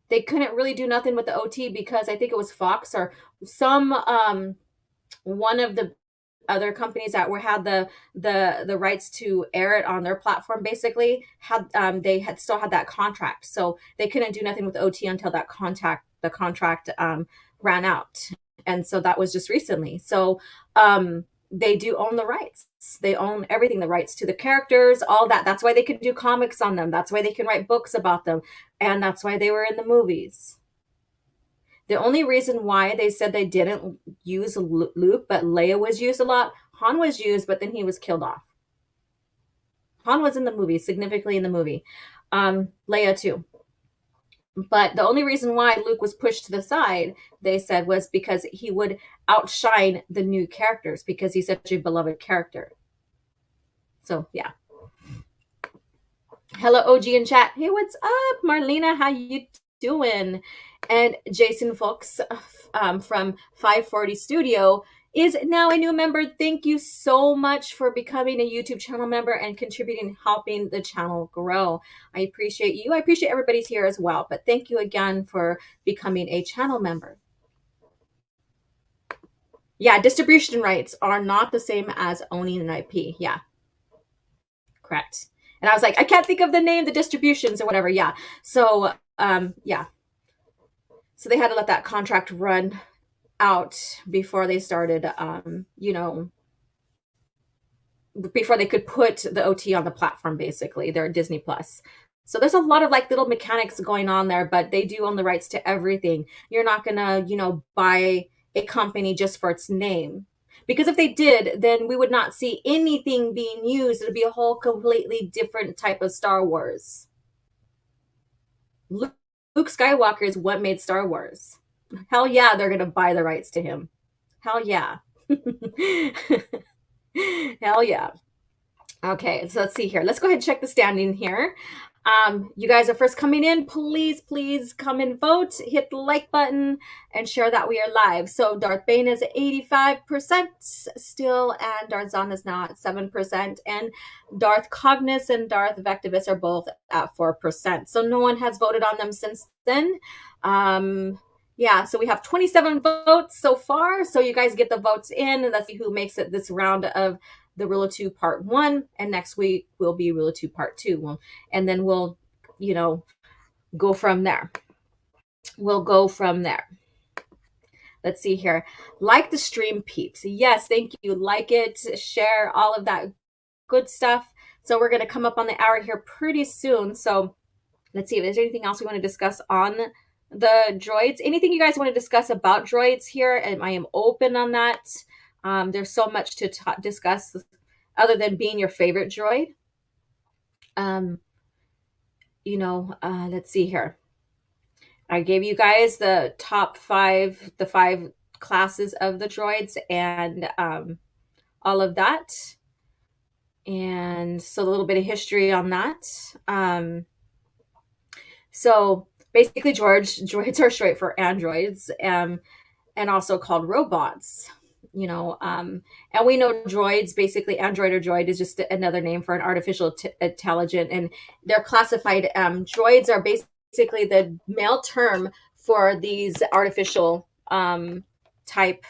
they couldn't really do nothing with the OT because I think it was Fox or some one of the other companies that had the rights to air it on their platform. Basically, they had still had that contract, so they couldn't do nothing with the OT until the contract ran out. And so that was just recently. So they do own the rights. They own everything, the rights to the characters, all that. That's why they can do comics on them. That's why they can write books about them. And that's why they were in the movies. The only reason why they said they didn't use Luke, but Leia was used a lot. Han was used, but then he was killed off. Han was in the movie, significantly in the movie. Leia too. But the only reason why Luke was pushed to the side, they said, was because he would outshine the new characters because he's such a beloved character. So, yeah. Hello, OG in chat. Hey, what's up, Marlena? How you doing? And Jason Fox from 540 Studio is now a new member. Thank you so much for becoming a YouTube channel member and contributing, helping the channel grow. I appreciate you. I appreciate everybody's here as well, but thank you again for becoming a channel member. Yeah, distribution rights are not the same as owning an IP. Yeah, correct. And I was like, I can't think of the name, the distributions or whatever. Yeah. So, yeah. So they had to let that contract run out before they started, before they could put the OT on the platform, basically. They're Disney Plus. So there's a lot of like little mechanics going on there, but they do own the rights to everything. You're not gonna, buy a company just for its name. Because if they did, then we would not see anything being used. It would be a whole completely different type of Star Wars. Luke Skywalker is what made Star Wars. Hell yeah, they're gonna buy the rights to him. Hell yeah. Hell yeah. Okay, so let's see here. Let's go ahead and check the standing here. You guys are first coming in. Please come and vote. Hit the like button and share that we are live. So Darth Bane is at 85% still, and Darth Zahn is now at 7%, and Darth Cognis and Darth Vectivus are both at 4%. So no one has voted on them since then. Yeah, so we have 27 votes so far. So you guys get the votes in, and let's see who makes it this round of the Rule of Two Part 1, and next week will be Rule of Two Part 2. And then we'll, go from there. We'll go from there. Let's see here. Like the stream, peeps. Yes, thank you. Like it, share, all of that good stuff. So we're going to come up on the hour here pretty soon. So let's see if there's anything else we want to discuss on the droids. Anything you guys want to discuss about droids here, and I am open on that. There's so much to discuss other than being your favorite droid. Let's see here. I gave you guys the top five, the 5 classes of the droids, and all of that. And so a little bit of history on that. So basically, droids are short for androids, and also called robots. And we know droids, basically android or droid is just another name for an artificial intelligent, and they're classified. Droids are basically the male term for these artificial type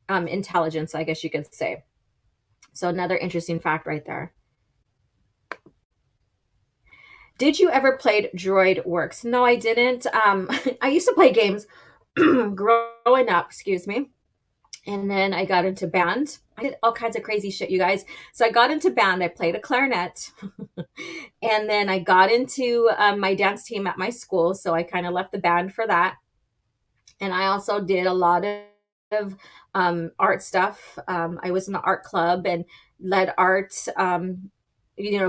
intelligence, I guess you could say. So another interesting fact right there. Did you ever play Droid Works? No, I didn't. I used to play games growing up, excuse me. And then I got into band. I did all kinds of crazy shit, you guys. So I got into band. I played a clarinet. And then I got into my dance team at my school. So I kind of left the band for that. And I also did a lot of art stuff. I was in the art club and led art,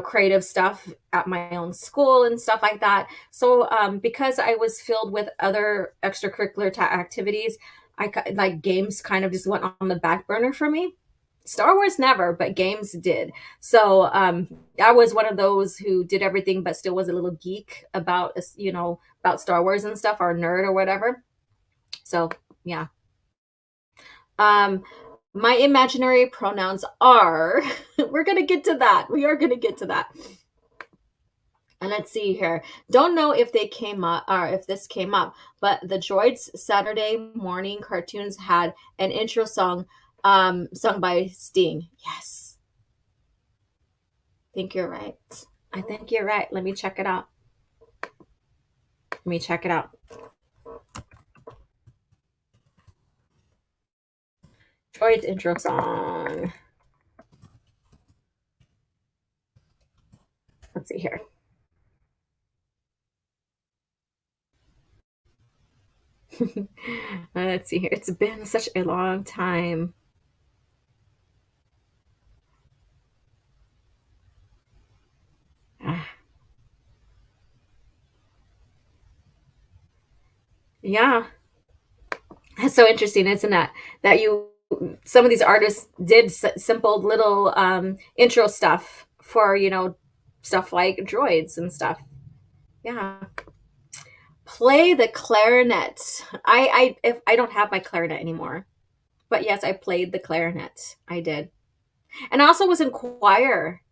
creative stuff at my own school and stuff like that. So because I was filled with other extracurricular activities, like games kind of just went on the back burner for me. Star Wars never, but games did. So I was one of those who did everything, but still was a little geek about Star Wars and stuff, or nerd or whatever. So yeah. My imaginary pronouns are. We're gonna get to that. We are gonna get to that. And let's see here. Don't know if they came up or if this came up, but the Droids Saturday morning cartoons had an intro song sung by Sting. Yes. I think you're right. I think you're right. Let me check it out. Let me check it out. Droids intro song. Let's see here. Let's see here. It's been such a long time. Yeah. That's so interesting, isn't it? That some of these artists did simple little intro stuff for, stuff like droids and stuff. Yeah. Play the clarinet. I don't have my clarinet anymore. But yes, I played the clarinet. I did. And I also was in choir.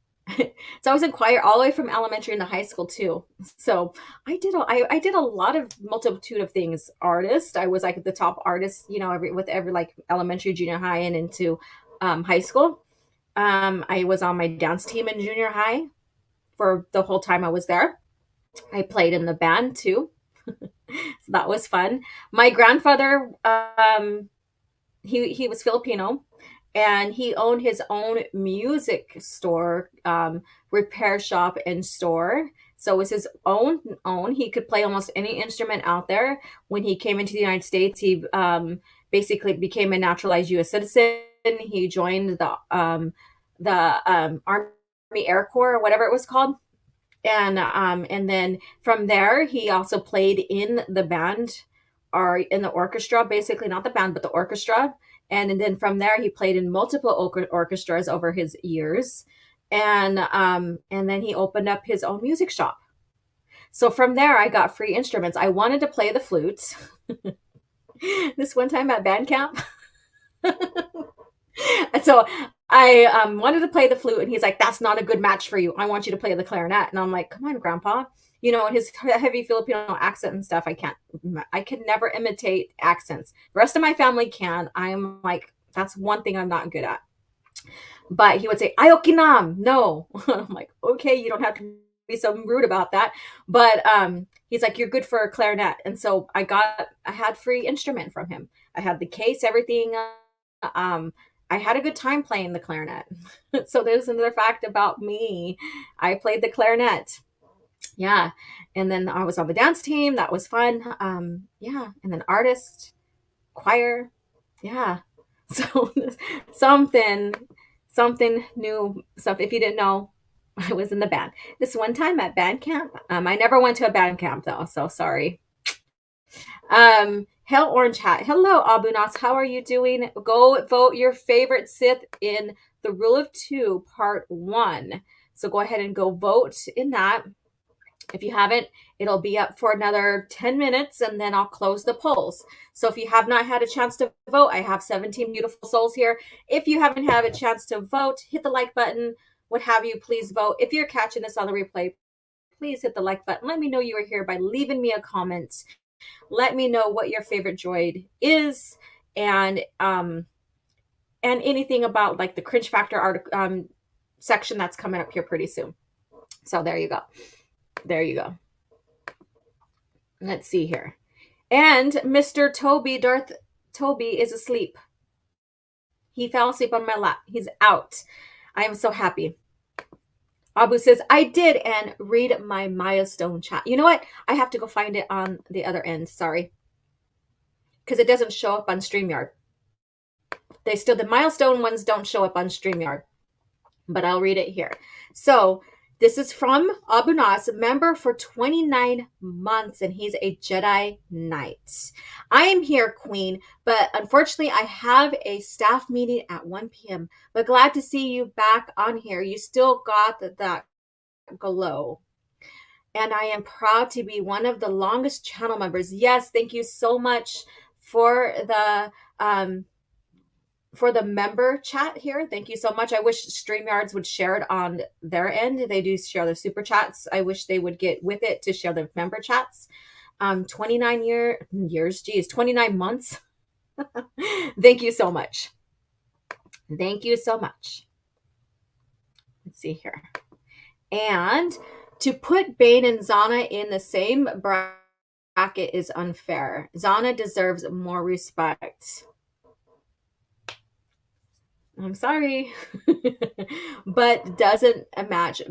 So I was in choir all the way from elementary into high school too. So I did a lot of multitude of things. Artist, I was like the top artist, with every like elementary, junior high, and into high school. I was on my dance team in junior high for the whole time I was there. I played in the band too, so that was fun. My grandfather, he was Filipino, and he owned his own music store, repair shop, and store. So it was his own. He could play almost any instrument out there. When he came into the United States, he basically became a naturalized U.S. citizen. He joined the Army Air Corps or whatever it was called, and then from there he also played in the band or in the orchestra, basically not the band but the orchestra. And then from there he played in multiple orchestras over his years, and then he opened up his own music shop. So from there I got free instruments. I wanted to play the flute. This one time at band camp. So I wanted to play the flute, and he's like, "That's not a good match for you. I want you to play the clarinet." And I'm like, "Come on, Grandpa." His heavy Filipino accent and stuff. I can never imitate accents. The rest of my family can. I'm like, that's one thing I'm not good at. But he would say, "Ayokinam, no." I'm like, "Okay, you don't have to be so rude about that." But he's like, "You're good for a clarinet." And so I had free instrument from him. I had the case, everything. Um, I had a good time playing the clarinet. So there's another fact about me. I played the clarinet. Yeah. And then I was on the dance team. That was fun. Yeah. And then artist, choir. Yeah. So something, something new stuff. If you didn't know, I was in the band. This one time at band camp. I never went to a band camp though. So sorry. Hell Orange Hat. Hello, Abunas. How are you doing? Go vote your favorite Sith in the Rule of Two, Part 1. So go ahead and go vote in that. If you haven't, it'll be up for another 10 minutes, and then I'll close the polls. So if you have not had a chance to vote, I have 17 beautiful souls here. If you haven't had a chance to vote, hit the like button, what have you, please vote. If you're catching this on the replay, please hit the like button. Let me know you are here by leaving me a comment. Let me know what your favorite droid is, and anything about like the Cringe Factor section that's coming up here pretty soon. So there you go. There you go. Let's see here. And Mr. Darth Toby is asleep. He fell asleep on my lap. He's out. I am so happy. Abu says, "I did," and read my milestone chat. You know what? I have to go find it on the other end. Sorry. Because it doesn't show up on StreamYard. The milestone ones don't show up on StreamYard. But I'll read it here. So this is from Abu Nas, member for 29 months, and he's a Jedi Knight. "I am here, Queen, but unfortunately I have a staff meeting at 1 p.m. But glad to see you back on here. You still got that glow. And I am proud to be one of the longest channel members." Yes, thank you so much for the member chat here. Thank you so much. I wish StreamYards would share it on their end. They do share their super chats. I wish they would get with it to share their member chats. 29 years, geez, 29 months. Thank you so much. Thank you so much. Let's see here. And to put Bane and Zana in the same bracket is unfair. Zana deserves more respect. I'm sorry, but doesn't match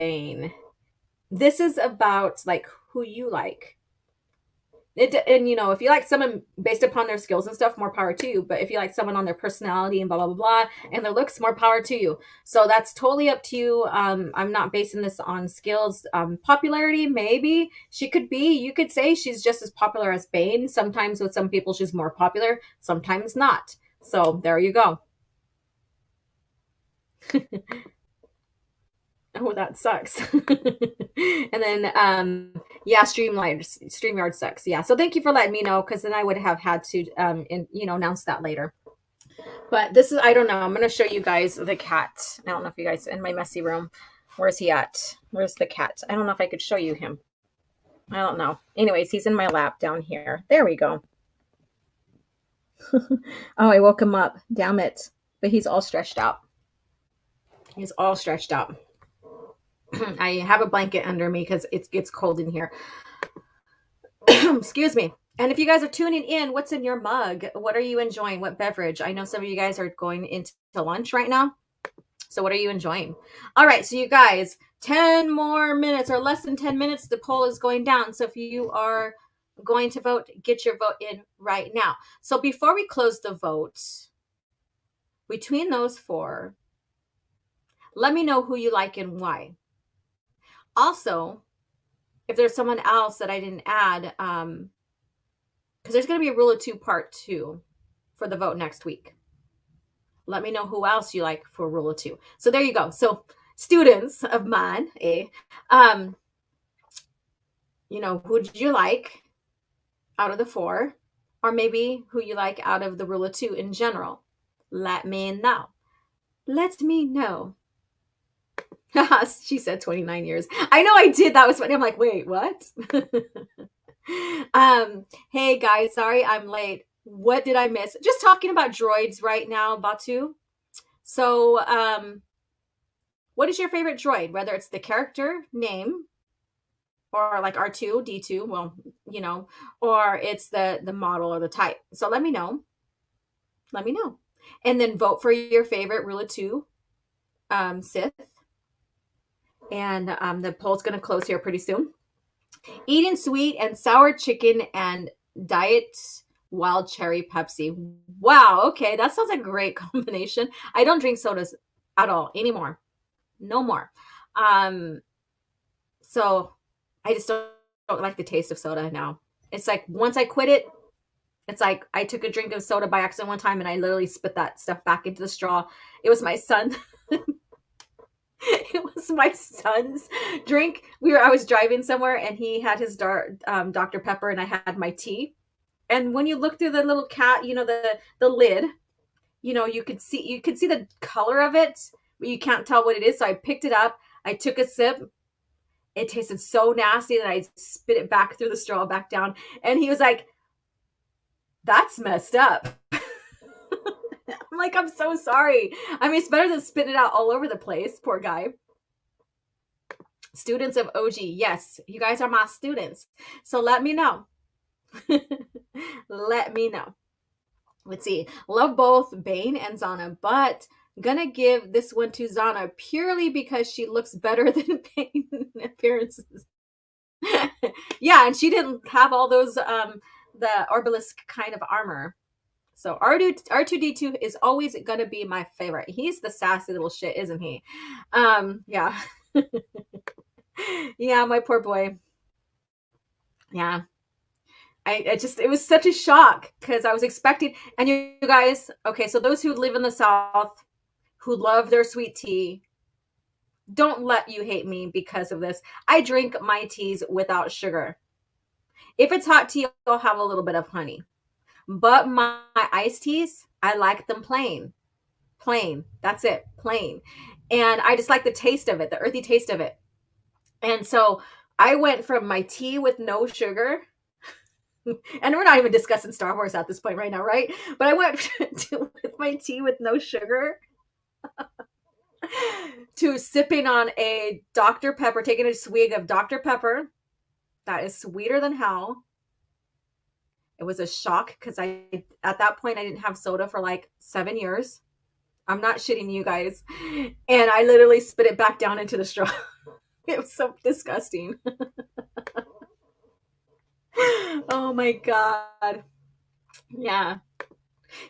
Bane. This is about like who you like. And if you like someone based upon their skills and stuff, more power to you. But if you like someone on their personality and blah blah blah and their looks, more power to you. So that's totally up to you. I'm not basing this on skills. Popularity, maybe she could be. You could say she's just as popular as Bane. Sometimes with some people she's more popular, sometimes not. So there you go. Oh, that sucks. And then yeah, StreamYard sucks. Yeah, so thank you for letting me know, because then I would have had to announce that later. But this is, I don't know. I'm going to show you guys the cat. I don't know if you guys, in my messy room, where's he at? Where's the cat? I don't know if I could show you him. I don't know. Anyways, he's in my lap down here. There we go. Oh, I woke him up. Damn it. But he's all stretched out. He's all stretched out. I have a blanket under me because it gets cold in here. Excuse me. And if you guys are tuning in, what's in your mug? What are you enjoying? What beverage? I know some of you guys are going into lunch right now. So what are you enjoying? All right. So you guys, 10 more minutes or less than 10 minutes, the poll is going down. So if you are going to vote, get your vote in right now. So before we close the vote, between those four, let me know who you like and why. Also, if there's someone else that I didn't add, because there's going to be a rule of two part 2 for the vote next week. Let me know who else you like for rule of 2. So there you go. So students of mine, who did you like out of the 4, or maybe who you like out of the rule of 2 in general? Let me know. Let me know. She said 29 years. I know I did. That was funny. I'm like, wait, what? Hey guys, sorry I'm late. What did I miss? Just talking about droids right now, Batu. So, what is your favorite droid? Whether it's the character name or like R2, D2, well, or it's the model or the type. So let me know. Let me know. And then vote for your favorite rule of 2 Sith. And the poll's going to close here pretty soon. Eating sweet and sour chicken and diet wild cherry Pepsi. Wow, okay, that sounds like a great combination. I don't drink sodas at all anymore. No more. So I just don't like the taste of soda now. It's like once I quit it, it's like I took a drink of soda by accident one time and I literally spit that stuff back into the straw. It was my son. It was my son's drink. I was driving somewhere and he had his Dr. Pepper and I had my tea. And when you look through the little cat, the lid, you could see the color of it, but you can't tell what it is. So I picked it up. I took a sip. It tasted so nasty that I spit it back through the straw back down. And he was like, "That's messed up." I'm like, "I'm so sorry." I mean, it's better than spitting it out all over the place. Poor guy. Students of OG. Yes, you guys are my students. So let me know. Let me know. Let's see. Love both Bane and Zana, but gonna give this one to Zana purely because she looks better than Bane in appearances. Yeah, and she didn't have all those the Orbalisk kind of armor. So R2D2 is always gonna be my favorite. He's the sassy little shit, isn't he? Yeah. Yeah, my poor boy. Yeah. It was such a shock because I was expecting, and you guys, okay, so those who live in the South, who love their sweet tea, don't let you hate me because of this. I drink my teas without sugar. If it's hot tea, I'll have a little bit of honey. But my iced teas, I like them plain. Plain. That's it. Plain. And I just like the taste of it, the earthy taste of it. And so I went from my tea with no sugar, and we're not even discussing Star Wars at this point right now, right? But I went with my tea with no sugar to sipping on a Dr. Pepper, taking a swig of Dr. Pepper that is sweeter than hell. It was a shock because at that point I didn't have soda for like 7 years. I'm not shitting you guys. And I literally spit it back down into the straw. It was so disgusting. Oh my God. Yeah.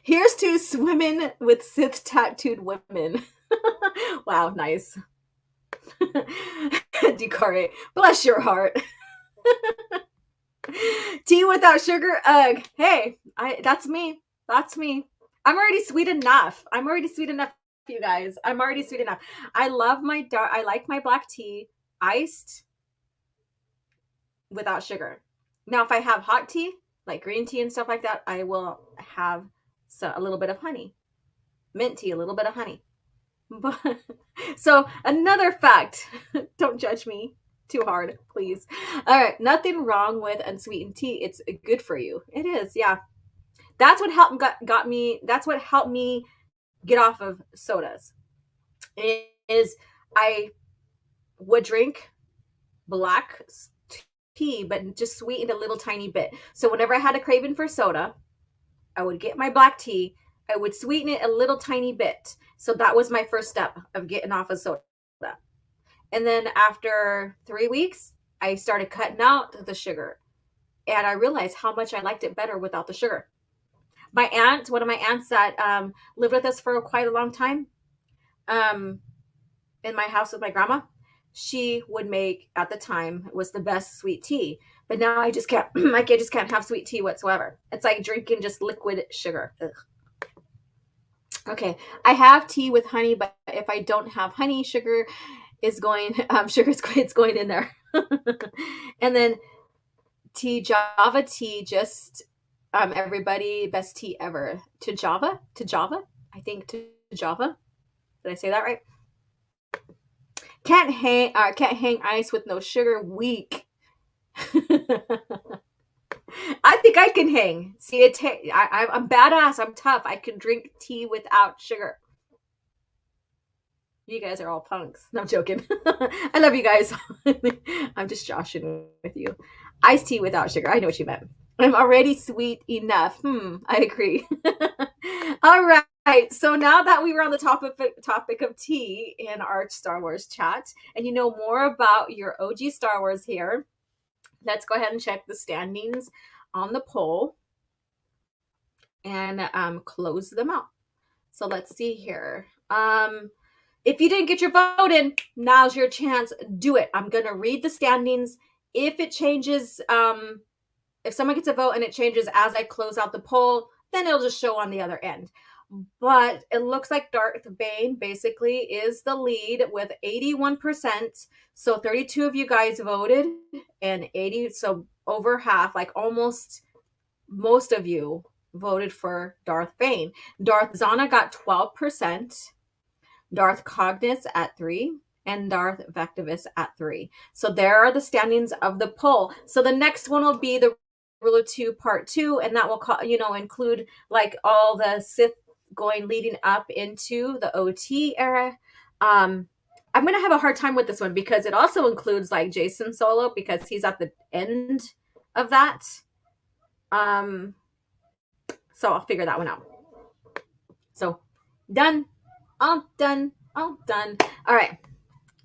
Here's to swimming with Sith tattooed women. Wow, nice. Decore, bless your heart. Tea without sugar? Ugh. Hey, that's me. That's me. I'm already sweet enough. You guys. I'm already sweet enough. I like my black tea iced without sugar. Now, if I have hot tea, like green tea and stuff like that, I will have a little bit of honey. mint tea, a little bit of honey. But, so another fact, don't judge me too hard, please. All right, nothing wrong with unsweetened tea. It's good for you. It is, yeah. That's what got me. That's what helped me get off of sodas. Is I would drink black tea, but just sweetened a little tiny bit. So whenever I had a craving for soda, I would get my black tea. I would sweeten it a little tiny bit. So that was my first step of getting off of soda. And then after 3 weeks, I started cutting out the sugar. And I realized how much I liked it better without the sugar. My aunt, one of my aunts that lived with us for quite a long time, in my house with my grandma, she would make, at the time, it was the best sweet tea. But now I just can't, I just can't have sweet tea whatsoever. It's like drinking just liquid sugar. Ugh. Okay, I have tea with honey, but if I don't have honey, sugar is going, it's going in there. And then Java tea, just everybody, best tea ever. To Java, I think to Java. Did I say that right? Can't hang ice with no sugar. Weak. I think I can hang. See, I'm badass. I'm tough. I can drink tea without sugar. You guys are all punks. No, I'm joking. I love you guys. I'm just joshing with you. Iced tea without sugar. I know what you meant. I'm already sweet enough. I agree. All right. So now that we were on the topic of tea in our Star Wars chat, and you know more about your OG Star Wars here, let's go ahead and check the standings on the poll and close them out. So let's see here. If you didn't get your vote in, now's your chance. Do it. I'm going to read the standings. If it changes, if someone gets a vote and it changes as I close out the poll, then it'll just show on the other end. But it looks like Darth Bane basically is the lead with 81%. So 32 of you guys voted and 80, so over half, like almost most of you voted for Darth Bane. Darth Zana got 12%. Darth Cognus at 3, and Darth Vectivus at 3. So there are the standings of the poll. So the next one will be the Ruler 2 Part 2, and that will include like all the Sith leading up into the OT era. I'm gonna have a hard time with this one because it also includes like Jason Solo because he's at the end of that. So I'll figure that one out. So done. All done. All right.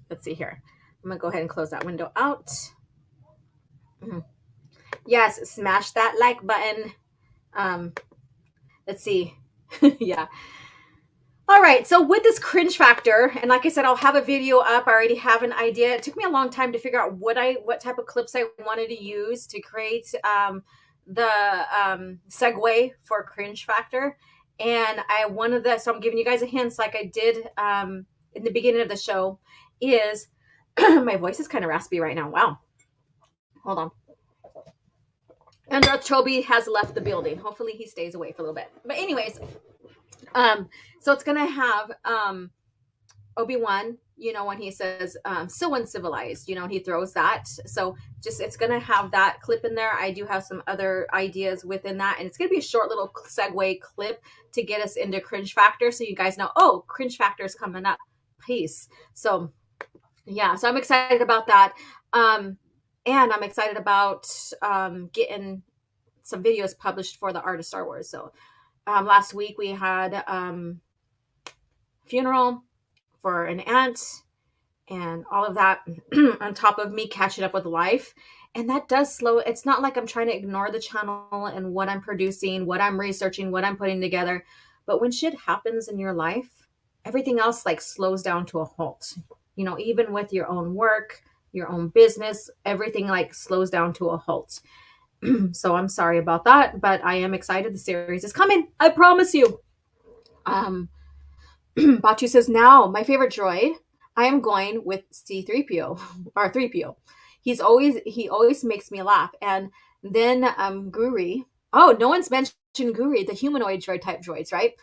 Let's see here. I'm going to go ahead and close that window out. Yes, smash that like button. Let's see. Yeah. All right. So with this cringe factor, and like I said, I'll have a video up. I already have an idea. It took me a long time to figure out what type of clips I wanted to use to create the segue for cringe factor. And so I'm giving you guys a hint like I did in the beginning of the show is my voice is kind of raspy right now. Wow. Hold on. And Darth Toby has left the building. Hopefully he stays away for a little bit. But anyways, so it's going to have Obi-Wan, when he says, so uncivilized, he throws that. So it's going to have that clip in there. I do have some other ideas within that. And it's going to be a short little segue clip to get us into cringe factor. So you guys know, cringe factor is coming up. Peace. So yeah, so I'm excited about that. And I'm excited about getting some videos published for the Art of Star Wars. So last week we had funeral for an aunt and all of that on top of me catching up with life. And that does slow. It's not like I'm trying to ignore the channel and what I'm producing, what I'm researching, what I'm putting together. But when shit happens in your life, everything else like slows down to a halt. Even with your own work, your own business, everything like slows down to a halt. So I'm sorry about that, but I am excited. The series is coming. I promise you. Batu says, now my favorite droid, I am going with C3PO or 3PO. He always makes me laugh. And then Guri. Oh, no one's mentioned Guri, the humanoid droid type droids, right?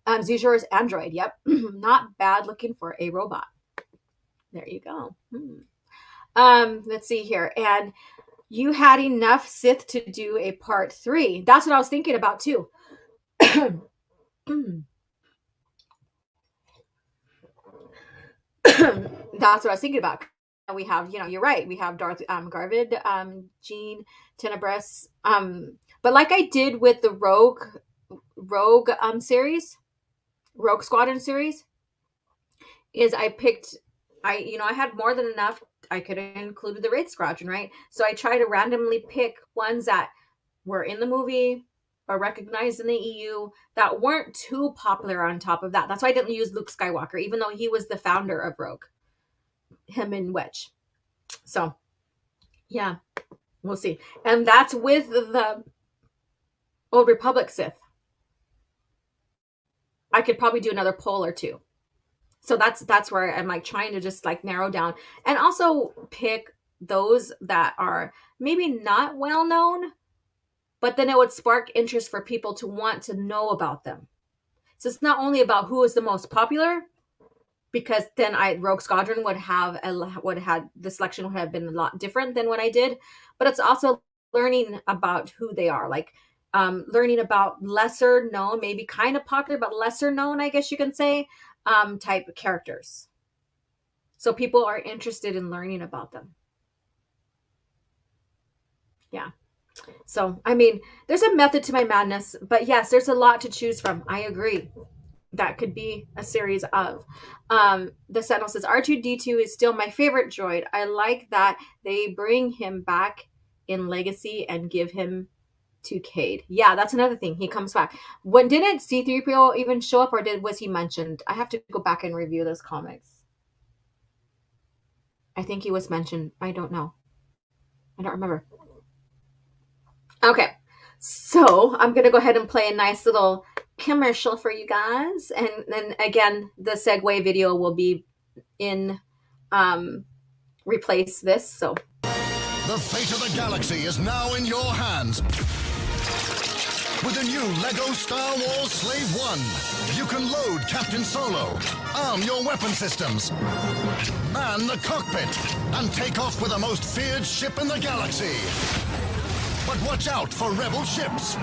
Zujor is android. Yep. Not bad looking for a robot. There you go. Let's see here. And you had enough Sith to do a part 3. That's what I was thinking about too. That's what I was thinking about. We have, you're right. We have Darth Garvid, Jean, Tenebris. But like I did with the Rogue series, Rogue Squadron series, is I had more than enough. I could have included the Wraith Squadron, right? So I try to randomly pick ones that were in the movie or recognized in the EU that weren't too popular on top of that. That's why I didn't use Luke Skywalker, even though he was the founder of Rogue. Him and Wedge. So, yeah, we'll see. And that's with the Old Republic Sith. I could probably do another poll or two. So that's where I'm like trying to just like narrow down and also pick those that are maybe not well known, but then it would spark interest for people to want to know about them. So it's not only about who is the most popular, because then Rogue Squadron would have the selection would have been a lot different than what I did, but it's also learning about who they are, like learning about lesser known, maybe kind of popular, but lesser known, I guess you can say, type of characters. So people are interested in learning about them. Yeah. So, I mean, there's a method to my madness, but yes, there's a lot to choose from. I agree. That could be a series of. The Sentinel says, R2-D2 is still my favorite droid. I like that they bring him back in Legacy and give him to Cade. Yeah, that's another thing. He comes back. When didn't C-3PO even show up, or was he mentioned? I have to go back and review those comics. I think he was mentioned. I don't know. I don't remember. Okay, so I'm going to go ahead and play a nice little commercial for you guys. And then again, the segue video will be in replace this. So the fate of the galaxy is now in your hands. With the new LEGO Star Wars Slave One, you can load Captain Solo, arm your weapon systems, man the cockpit, and take off with the most feared ship in the galaxy. But watch out for rebel ships.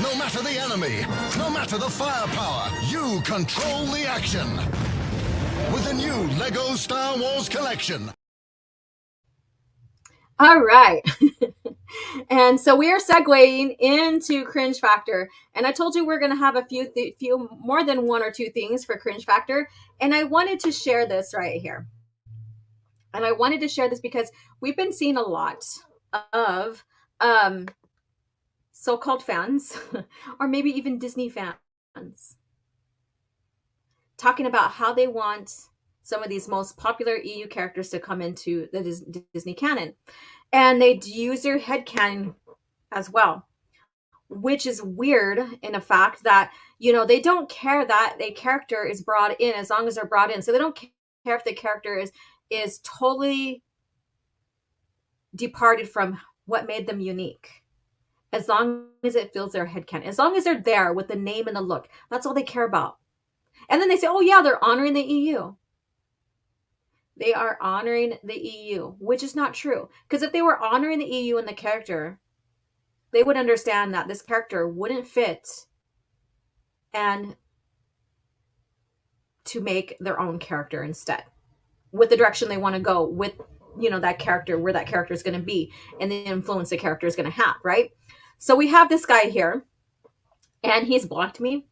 No matter the enemy, no matter the firepower, you control the action. With the new LEGO Star Wars collection. All right. And so we are segueing into Cringe Factor. And I told you we're going to have a few more than one or two things for Cringe Factor. And I wanted to share this right here. And I wanted to share this because we've been seeing a lot of so-called fans, or maybe even Disney fans, talking about how they want some of these most popular EU characters to come into the Disney canon. And they use their headcanon as well, which is weird in a fact that, they don't care that a character is brought in as long as they're brought in. So they don't care if the character is totally departed from what made them unique. As long as it fills their headcanon, as long as they're there with the name and the look, that's all they care about. And then they say, oh yeah, they're honoring the EU. They are honoring the EU, which is not true. Because if they were honoring the EU and the character, they would understand that this character wouldn't fit and to make their own character instead, with the direction they want to go with, that character, where that character is going to be and the influence the character is going to have, right? So we have this guy here, and he's blocked me.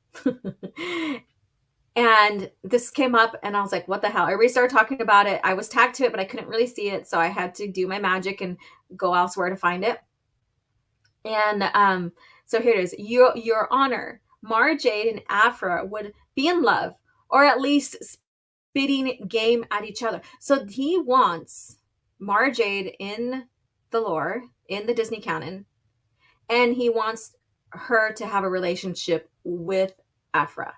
And this came up, and I was like, what the hell? I restarted talking about it. I was tagged to it, but I couldn't really see it, so I had to do my magic and go elsewhere to find it. And so here it is. Your Honor, Mara Jade and Afra would be in love, or at least spitting game at each other. So he wants Mara Jade in the lore, in the Disney canon, and he wants her to have a relationship with Afra.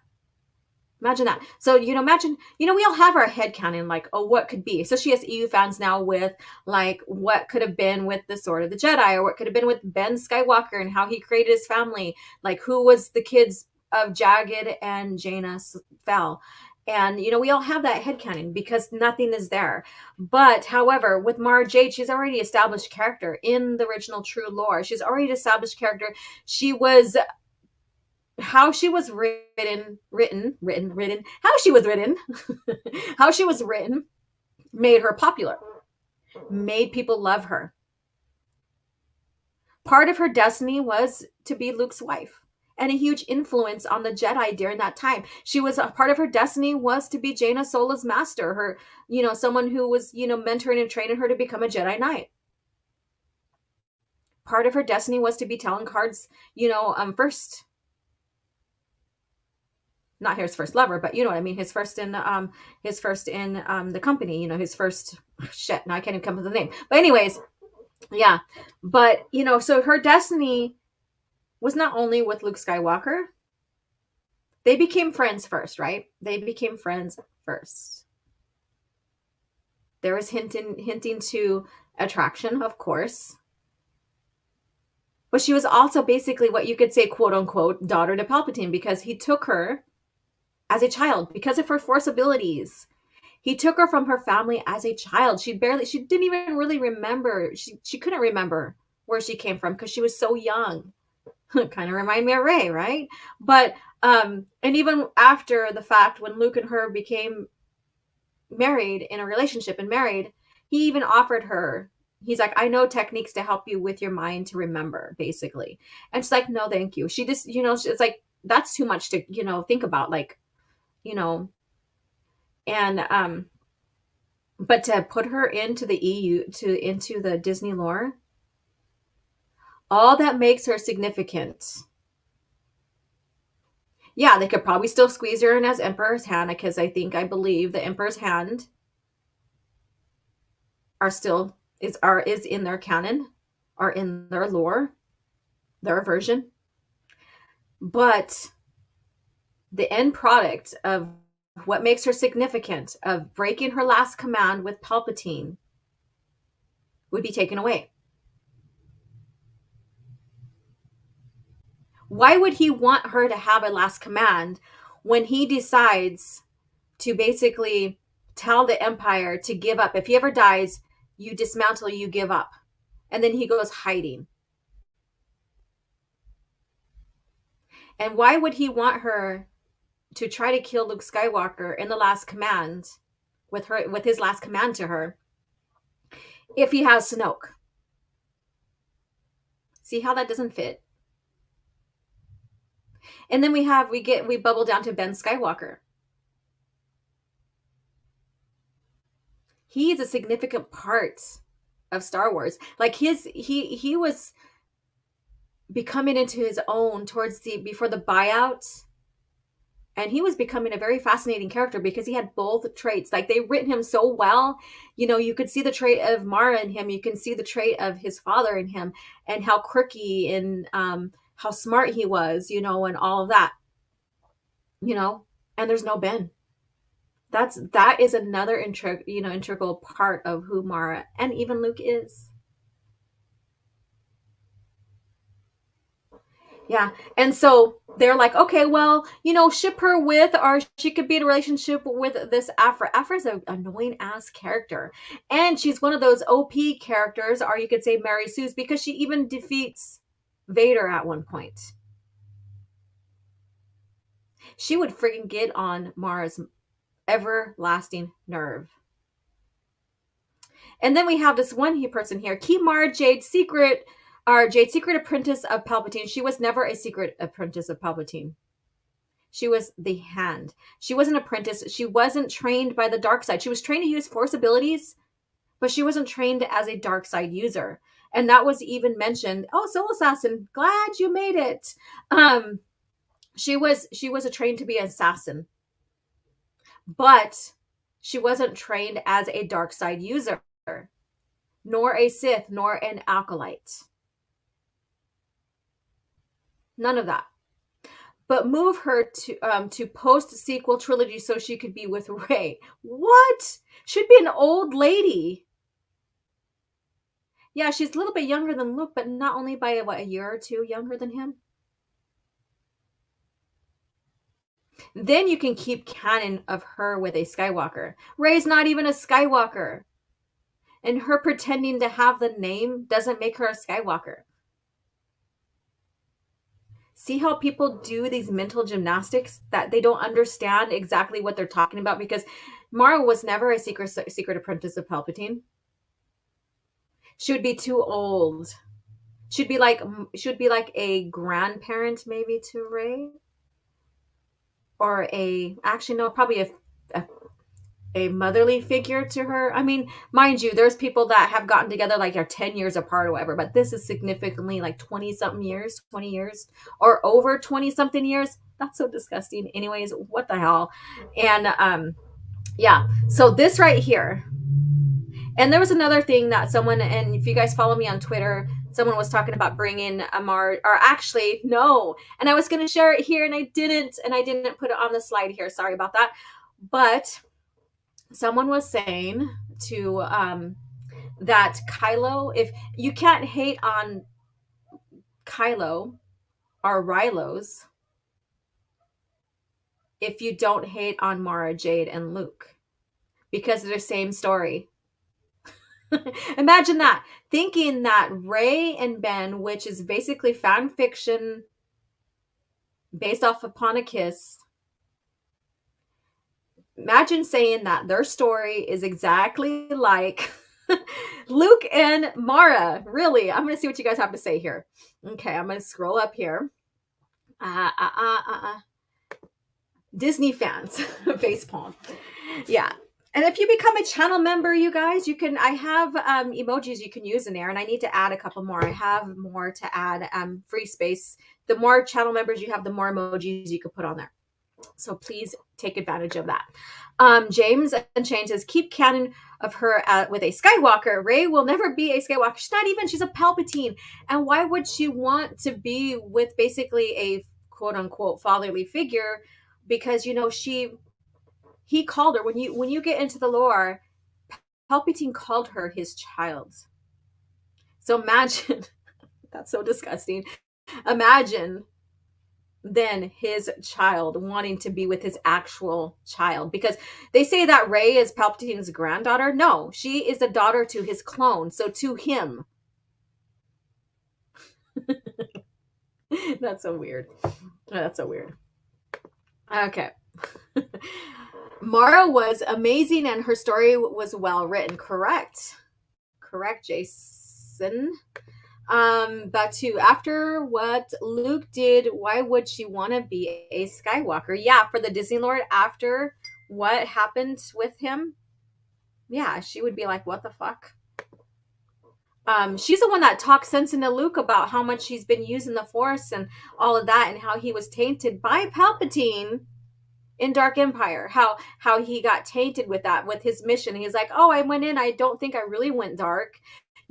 Imagine that. So, imagine, we all have our headcanon, like, oh, what could be? Especially as EU fans now with, like, what could have been with the Sword of the Jedi, or what could have been with Ben Skywalker and how he created his family. Like, who was the kid's Jagged and Jaina fell. And, we all have that headcanon because nothing is there. But, however, with Mara Jade, she's already established character in the original true lore. She's already established character. How she was how she was written made her popular, made people love her. Part of her destiny was to be Luke's wife and a huge influence on the Jedi during that time. She was a part of her destiny was to be Jaina Sola's master, her, someone who was, mentoring and training her to become a Jedi Knight. Part of her destiny was to be Talon Karrde's, first, not his first lover, but you know what I mean, his first in the company, his first shit. Now I can't even come up with the name. But anyways, yeah. But so her destiny was not only with Luke Skywalker. They became friends first, right? They became friends first. There was hinting to attraction, of course. But she was also basically what you could say, quote unquote, daughter to Palpatine, because he took her as a child because of her Force abilities. He took her from her family as a child. She didn't even really remember. She couldn't remember where she came from because she was so young. Kind of remind me of Rey, right? But, and even after the fact, when Luke and her became married in a relationship and married, he even offered her, he's like, I know techniques to help you with your mind to remember, basically. And she's like, no, thank you. She just, it's like, that's too much to, think about, like, and but to put her into the into the Disney lore, all that makes her significant. Yeah, they could probably still squeeze her in as Emperor's Hand, because I believe the Emperor's Hand is in their canon, are in their lore, their version. But the end product of what makes her significant, of breaking her last command with Palpatine, would be taken away. Why would he want her to have a last command when he decides to basically tell the Empire to give up? If he ever dies, you dismantle, you give up. And then he goes hiding. And why would he want her to try to kill Luke Skywalker in the last command with his last command to her if he has Snoke? See how that doesn't fit? And then we bubble down to Ben Skywalker. He is a significant part of Star Wars. Like he was becoming into his own before the buyout. And he was becoming a very fascinating character because he had both traits. Like, they written him so well. You could see the trait of Mara in him. You can see the trait of his father in him, and how quirky and how smart he was, and all of that. And there's no Ben. That is another integral part of who Mara and even Luke is. Yeah. And so they're like, okay, well, ship her with, or she could be in a relationship with this Aphra. Aphra's an annoying ass character. And she's one of those OP characters, or you could say Mary Sue's, because she even defeats Vader at one point. She would freaking get on Mara's everlasting nerve. And then we have this one person here, Mara Jade Secret apprentice of Palpatine. She was never a secret apprentice of Palpatine. She was the hand. She was an apprentice. She wasn't trained by the dark side. She was trained to use Force abilities, but she wasn't trained as a dark side user. And that was even mentioned. Oh, Soul Assassin, glad you made it. She was trained to be an assassin, but she wasn't trained as a dark side user, nor a Sith, nor an acolyte. None of that. But move her to post-sequel trilogy so she could be with Rey. What? Should be an old lady. Yeah, she's a little bit younger than Luke, but not only by, a year or two younger than him? Then you can keep canon of her with a Skywalker. Rey's not even a Skywalker. And her pretending to have the name doesn't make her a Skywalker. See how people do these mental gymnastics that they don't understand exactly what they're talking about? Because Mara was never a secret apprentice of Palpatine. She would be too old. She'd be like a grandparent maybe to Rey, or probably a motherly figure to her. I mean, mind you, there's people that have gotten together like are 10 years apart or whatever, but this is significantly like 20 something years, 20 years, or over 20 something years. That's so disgusting. Anyways, what the hell? And yeah, so this right here. And there was another thing that someone, and if you guys follow me on Twitter, someone was talking about bringing Amar, or actually, no. And I was going to share it here and I didn't put it on the slide here. Sorry about that. But someone was saying to that Kylo, if you can't hate on Kylo or Rylos if you don't hate on Mara Jade and Luke, because they're the same story. Imagine that, thinking that Rey and Ben, which is basically fan fiction based off upon a kiss, imagine saying that their story is exactly like Luke and Mara. Really, I'm going to see what you guys have to say here. Okay, I'm going to scroll up here. Disney fans, facepalm. Yeah. And if you become a channel member, you guys, I have emojis you can use in there, and I need to add a couple more. I have more to add, free space. The more channel members you have, the more emojis you can put on there. So please take advantage of that. James Unchained says, keep canon of her with a Skywalker. Rey will never be a Skywalker. She's a Palpatine. And why would she want to be with basically a quote unquote fatherly figure? Because, he called her, when you get into the lore, Palpatine called her his child. So imagine, that's so disgusting. Imagine then his child wanting to be with his actual child, because they say that Rey is Palpatine's granddaughter. No, she is the daughter to his clone. So to him, that's so weird. Okay. Mara was amazing and her story was well written. Correct, Jason. But after what Luke did, why would she want to be a Skywalker? Yeah, for the Disney Lord, after what happened with him, yeah, she would be like, what the fuck? She's the one that talks sense into Luke about how much he's been using the Force and all of that, and how he was tainted by Palpatine in Dark Empire, how he got tainted with that, with his mission. He's like, oh, I went in, I don't think I really went dark.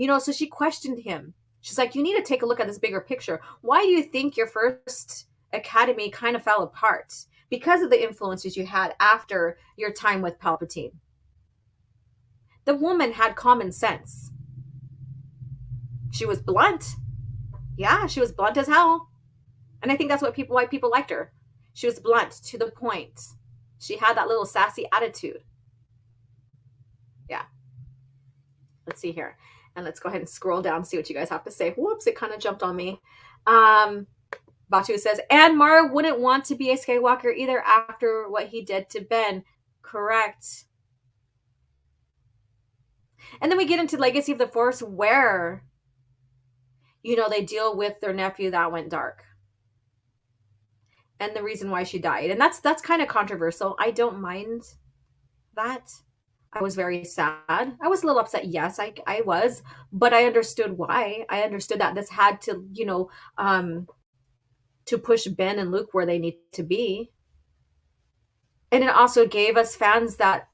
So she questioned him. She's like, you need to take a look at this bigger picture. Why do you think your first academy kind of fell apart? Because of the influences you had after your time with Palpatine. The woman had common sense. She was blunt. Yeah, she was blunt as hell. And I think that's why people liked her. She was blunt, to the point. She had that little sassy attitude. Yeah. Let's see here. And let's go ahead and scroll down and see what you guys have to say. Whoops, it kind of jumped on me. Batu says, and Mara wouldn't want to be a Skywalker either after what he did to Ben. Correct. And then we get into Legacy of the Force, where, they deal with their nephew that went dark. And the reason why she died. And that's kind of controversial. I don't mind that. I was very sad. I was a little upset. Yes, I was. But I understood why. I understood that this had to, to push Ben and Luke where they need to be. And it also gave us fans that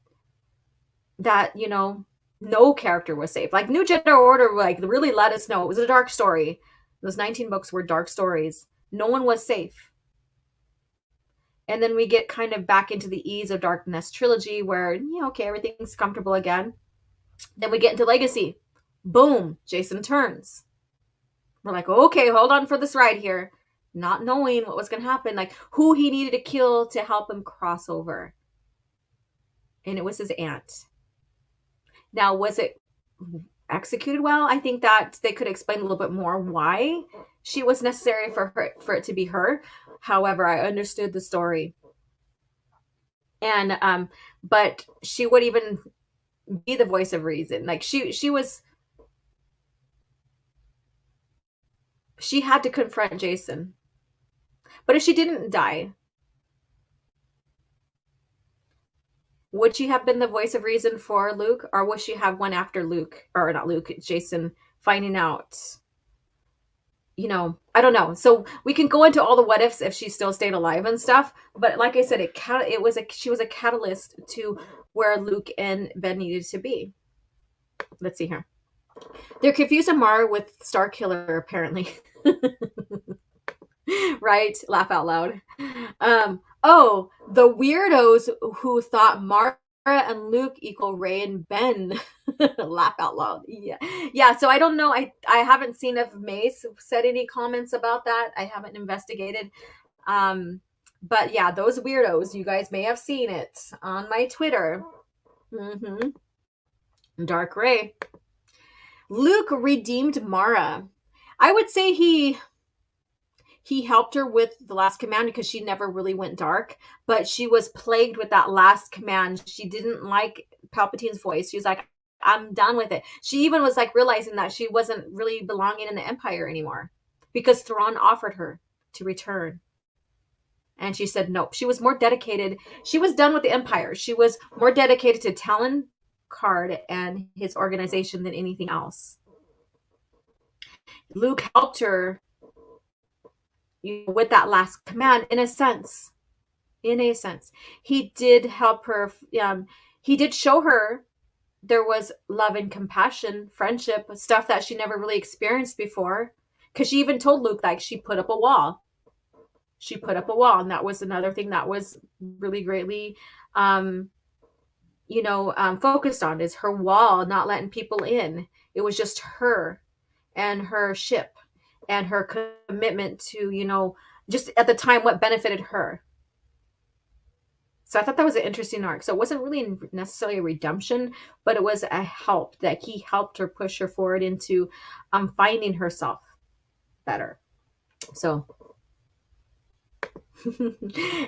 no character was safe. Like New Jedi Order, really let us know it was a dark story. Those 19 books were dark stories. No one was safe. And then we get kind of back into the Ease of Darkness trilogy where, okay, everything's comfortable again. Then we get into Legacy. Boom, Jason turns. We're like, okay, hold on for this ride here. not knowing what was going to happen, like who he needed to kill to help him cross over. And it was his aunt. Now, was it executed well? I think that they could explain a little bit more why she was necessary for it to be her. However, I understood the story. And but she would even be the voice of reason. Like she had to confront Jason. But if she didn't die, would she have been the voice of reason for Luke, or would she have one after Luke, or not Luke, Jason finding out? You know, I don't know. So we can go into all the what ifs if she still stayed alive and stuff. But like I said, she was a catalyst to where Luke and Ben needed to be. Let's see here. They're confusing Mara with Starkiller, apparently. Right? Laugh out loud. Oh, the weirdos who thought Mara and Luke equal Rey and Ben. Laugh out loud. Yeah. So I don't know. I haven't seen if Mace said any comments about that. I haven't investigated. But yeah, those weirdos. You guys may have seen it on my Twitter. Dark Rey. Luke redeemed Mara. I would say he helped her with the last command because she never really went dark, but she was plagued with that last command. She didn't like Palpatine's voice. She was like, I'm done with it. She even was like realizing that she wasn't really belonging in the Empire anymore because Thrawn offered her to return. And she said nope. She was more dedicated. She was done with the Empire. She was more dedicated to Talon Card and his organization than anything else. Luke helped her with that last command in a sense. He did help her. He did show her there was love and compassion, friendship, stuff that she never really experienced before. Because she even told Luke, like, she put up a wall. And that was another thing that was really greatly focused on, is her wall, not letting people in. It was just her and her ship and her commitment to, just at the time what benefited her. So I thought that was an interesting arc. So it wasn't really necessarily a redemption, but it was a help that he helped her, push her forward into finding herself better. So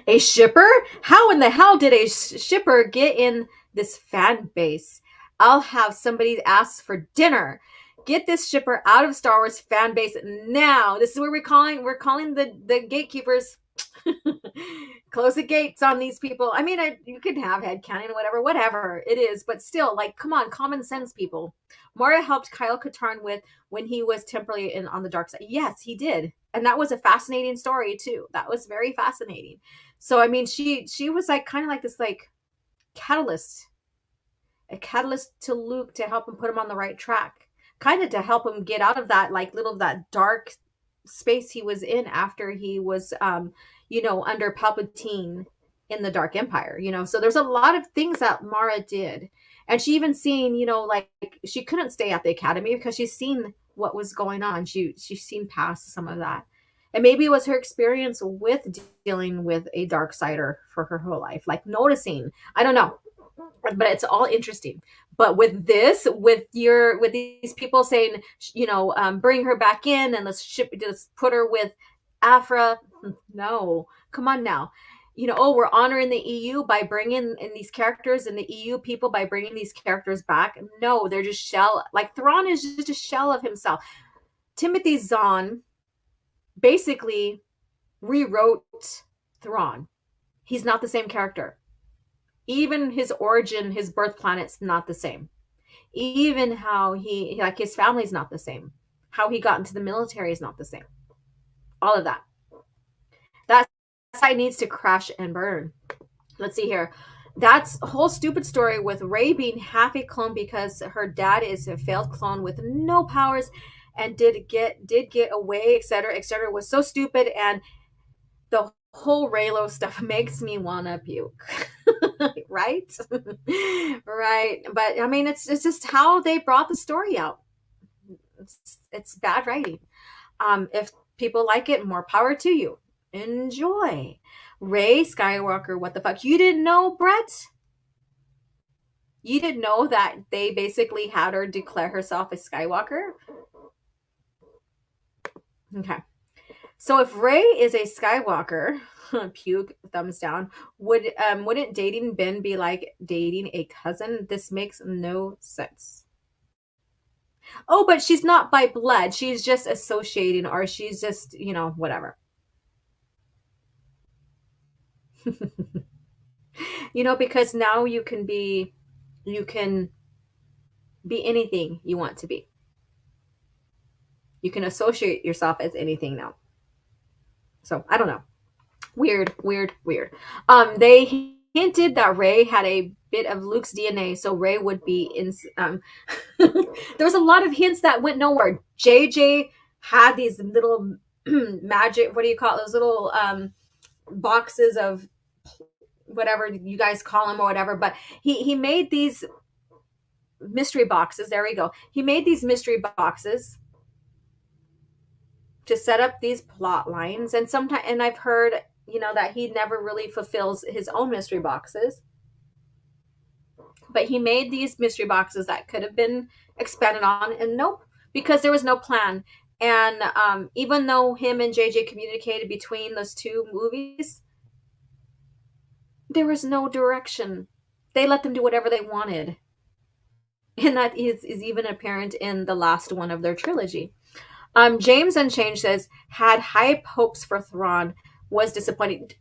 a shipper? How in the hell did a shipper get in this fan base? I'll have somebody ask for dinner. Get this shipper out of Star Wars fan base now. This is where we're calling the gatekeepers. Close the gates on these people. I mean, you could have headcanon or whatever it is, but still, like, come on, common sense, people. Mara helped Kyle Katarn when he was temporarily on the dark side. Yes, he did. And that was a fascinating story too. That was very fascinating. So, I mean, she was like kind of like this like catalyst, a catalyst to Luke to help him put him on the right track, kind of to help him get out of that like that dark space he was in after he was, under Palpatine in the Dark Empire, So there's a lot of things that Mara did. And she even seen, like she couldn't stay at the academy because she's seen what was going on. She's seen past some of that. And maybe it was her experience with dealing with a dark sider for her whole life, like noticing, I don't know, but it's all interesting. But with these people saying, bring her back in and let's put her with Afra. No, come on now. We're honoring the EU by bringing in these characters and the EU people by bringing these characters back. No, they're just shell. Like Thrawn is just a shell of himself. Timothy Zahn basically rewrote Thrawn. He's not the same character. Even his origin, his birth planet's not the same. Even how his family's not the same. How he got into the military is not the same. All of that. That side needs to crash and burn. Let's see here. That's a whole stupid story with Rey being half a clone because her dad is a failed clone with no powers and did get away, etc., was so stupid. And the whole Reylo stuff makes me want to puke. Right? Right. But I mean, it's just how they brought the story out. It's bad writing. If people like it, more power to you. Enjoy. Rey Skywalker, what the fuck? You didn't know, Brett? You didn't know that they basically had her declare herself a Skywalker? Okay. So if Rey is a Skywalker, puke, thumbs down, wouldn't dating Ben be like dating a cousin? This makes no sense. Oh, but she's not by blood. She's just associating, or she's just, whatever. Because now you can be anything you want to be. You can associate yourself as anything now. So I don't know. Weird. They hinted that Rey had a bit of Luke's DNA, so Rey would be in. There was a lot of hints that went nowhere. JJ had these little magic. What do you call it? Those little boxes of whatever you guys call them or whatever. But he made these mystery boxes. There we go. He made these mystery boxes to set up these plot lines, and I've heard that he never really fulfills his own mystery boxes, but he made these mystery boxes that could have been expanded on, and nope, because there was no plan. And even though him and JJ communicated between those two movies, there was no direction. They let them do whatever they wanted, and that is even apparent in the last one of their trilogy. James Unchanged says, had high hopes for Thrawn, was disappointed.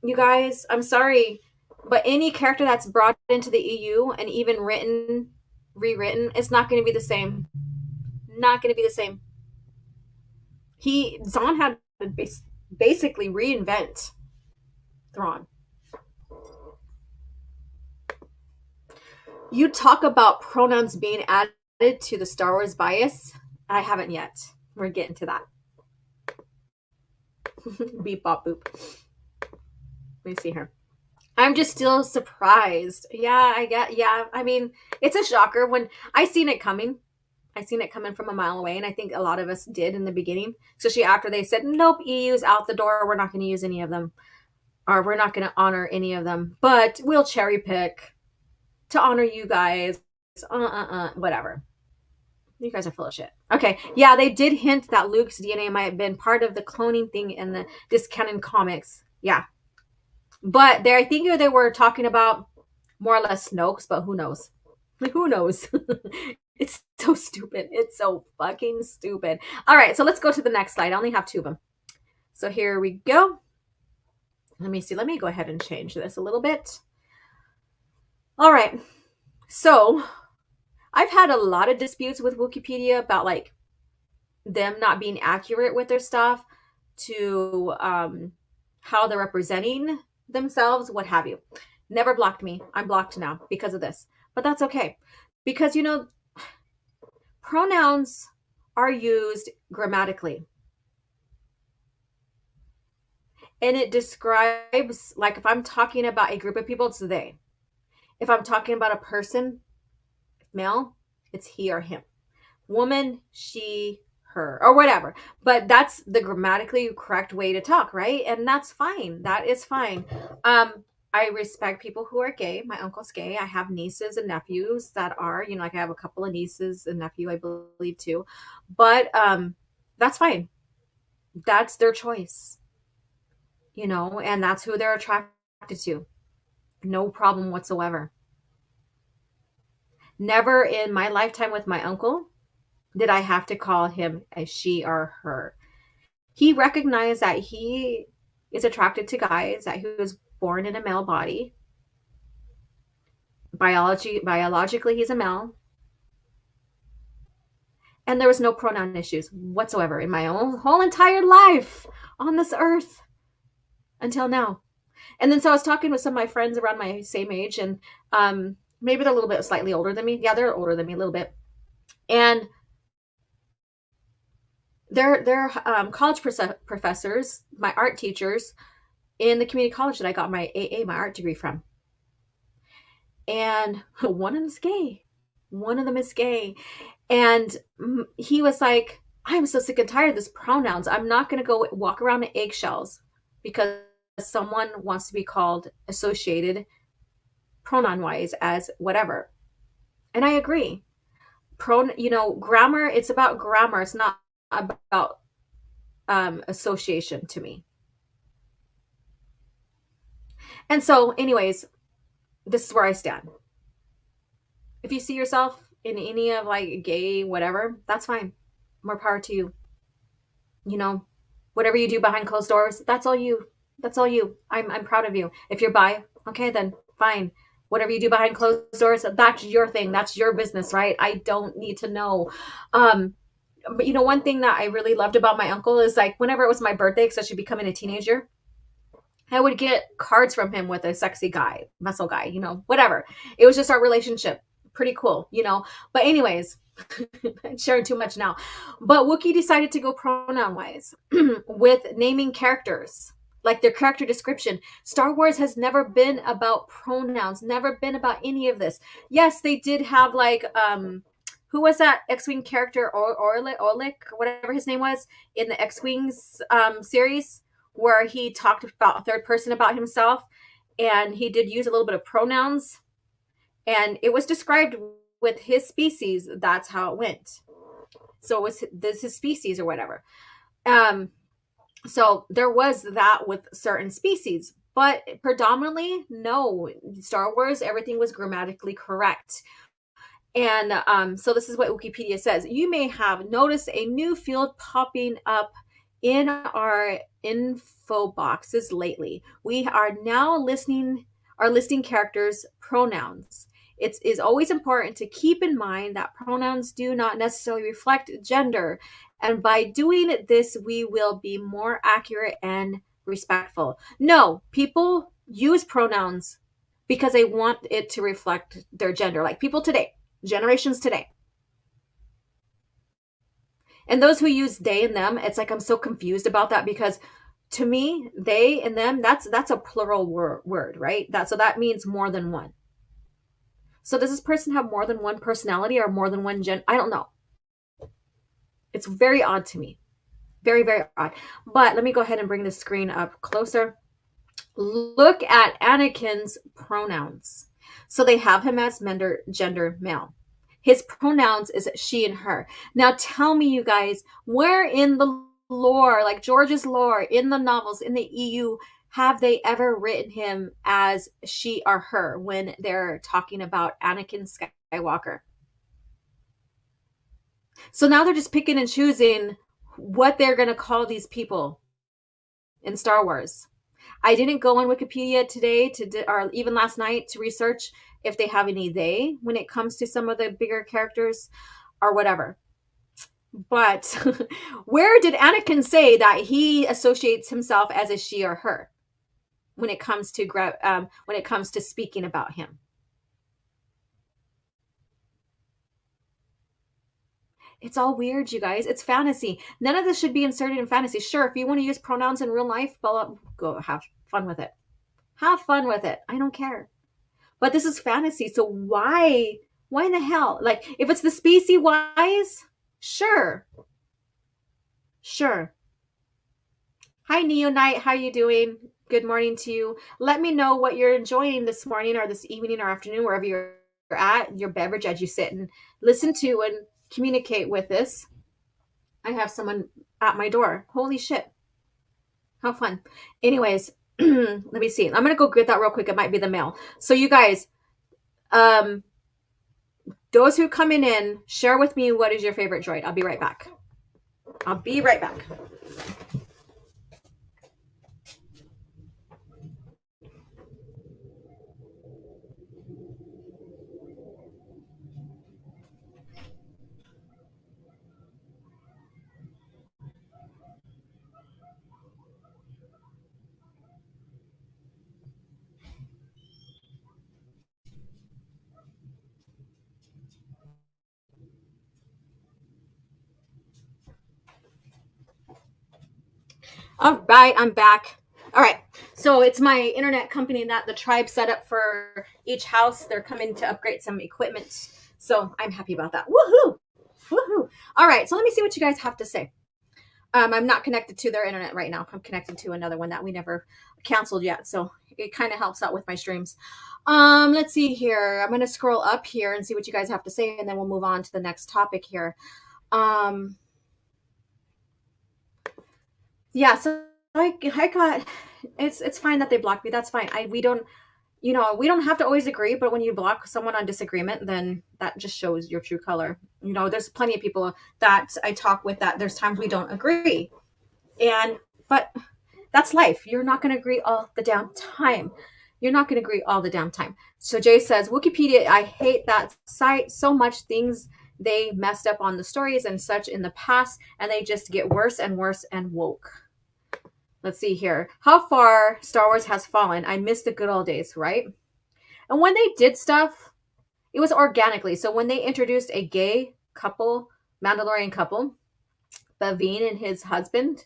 You guys, I'm sorry, but any character that's brought into the EU and even rewritten, it's not going to be the same. Not going to be the same. Zahn had to basically reinvent Thrawn. You talk about pronouns being added to the Star Wars bias. I haven't yet. We're getting to that. Beep, bop, boop. Let me see here. I'm just still surprised. Yeah, I mean, it's a shocker when I seen it coming. I seen it coming from a mile away, and I think a lot of us did in the beginning. Especially after they said, nope, EU's out the door. We're not going to use any of them. Or we're not going to honor any of them. But we'll cherry pick to honor you guys. Whatever. You guys are full of shit. Okay, yeah, they did hint that Luke's DNA might have been part of the cloning thing in the discanon comics. Yeah. But I think they were talking about more or less Snoke's, but who knows? Who knows? It's so stupid. It's so fucking stupid. All right, so let's go to the next slide. I only have two of them. So here we go. Let me see. Let me go ahead and change this a little bit. All right. So I've had a lot of disputes with Wikipedia about like them not being accurate with their stuff, to how they're representing themselves, what have you. Never blocked me. I'm blocked now because of this. But that's okay. Because, pronouns are used grammatically. And it describes, like if I'm talking about a group of people, it's they. If I'm talking about a person, male, it's he or him. Woman, she, her, or whatever. But that's the grammatically correct way to talk, right? And that's fine. That is fine. I respect people who are gay. My uncle's gay. I have nieces and nephews that are, like I have a couple of nieces and nephew, I believe too. But that's fine. That's their choice. And that's who they're attracted to. No problem whatsoever. Never in my lifetime with my uncle did I have to call him a she or her. He recognized that he is attracted to guys, that he was born in a male body. Biologically, he's a male. And there was no pronoun issues whatsoever in my whole entire life on this earth until now. And then so I was talking with some of my friends around my same age, and maybe they're a little bit slightly older than me. Yeah, they're older than me a little bit. And they're college professors, my art teachers in the community college that I got my AA, my art degree from. And one of them is gay. And he was like, I'm so sick and tired of this pronouns. I'm not going to go walk around in eggshells because someone wants to be called associated pronoun wise as whatever. And I agree. Grammar, it's about grammar. It's not about association to me. And so, anyways, this is where I stand. If you see yourself in any of like gay, whatever, that's fine. More power to you. Whatever you do behind closed doors, that's all you. That's all you. I'm proud of you. If you're bi, okay, then fine. Whatever you do behind closed doors, that's your thing. That's your business, right? I don't need to know. But one thing that I really loved about my uncle is like whenever it was my birthday, especially becoming a teenager, I would get cards from him with a sexy guy, muscle guy, whatever. It was just our relationship. Pretty cool, But anyways, I'm sharing too much now. But Wookiee decided to go pronoun wise with naming characters, like their character description. Star Wars has never been about pronouns, never been about any of this. Yes, they did have like, who was that X-Wing character, Orlik, whatever his name was, in the X-Wings series, where he talked about third person about himself, and he did use a little bit of pronouns, and it was described with his species. That's how it went. So it was his species or whatever. So there was that with certain species, but predominantly, no. Star Wars, everything was grammatically correct. And so this is what Wikipedia says. You may have noticed a new field popping up in our info boxes lately. We are now listing characters' pronouns. It is always important to keep in mind that pronouns do not necessarily reflect gender. And by doing this, we will be more accurate and respectful. No, people use pronouns because they want it to reflect their gender. Like people today, generations today. And those who use they and them, it's like I'm so confused about that because to me, they and them, that's a plural word, right? So that means more than one. So does this person have more than one personality or more than one I don't know. It's very odd to me. Very, very odd. But let me go ahead and bring the screen up closer. Look at Anakin's pronouns. So they have him as gender male. His pronouns is she and her. Now tell me, you guys, where in the lore, like George's lore, in the novels, in the EU, have they ever written him as she or her when they're talking about Anakin Skywalker? So now they're just picking and choosing what they're going to call these people in Star Wars. I didn't go on Wikipedia today or even last night to research if they have any they when it comes to some of the bigger characters or whatever. But where did Anakin say that he associates himself as a she or her when it comes to speaking about him? It's all weird, you guys. It's fantasy. None of this should be inserted in fantasy. Sure, if you want to use pronouns in real life, go have fun with it. Have fun with it. I don't care. But this is fantasy. So why in the hell? Like, if it's the species wise, sure. Hi, Neonite. How you doing? Good morning to you. Let me know what you're enjoying this morning or this evening or afternoon, wherever you're at, your beverage as you sit and listen to and communicate with this. I have someone at my door. Holy shit. How fun. Anyways, let me see. I'm going to go get that real quick. It might be the mail. So you guys, those who coming in, share with me what is your favorite droid. I'll be right back. All right, I'm back. All right, so it's my internet company that the tribe set up for each house. They're coming to upgrade some equipment, so I'm happy about that. Woohoo! Woohoo! All right, so let me see what you guys have to say. I'm not connected to their internet right now. I'm connected to another one that we never canceled yet, so it kind of helps out with my streams. Let's see here. I'm going to scroll up here and see what you guys have to say, and then we'll move on to the next topic here. Yeah, so I got it's fine that they blocked me. That's fine. We don't have to always agree, but when you block someone on disagreement, then that just shows your true color. There's plenty of people that I talk with that there's times we don't agree. But that's life. You're not going to agree all the damn time. You're not going to agree all the damn time. So Jay says, Wikipedia, I hate that site so much. Things they messed up on the stories and such in the past, and they just get worse and worse and woke. Let's see here. How far Star Wars has fallen. I miss the good old days, right? And when they did stuff, it was organically. So when they introduced a gay couple, Mandalorian couple, Baveen and his husband,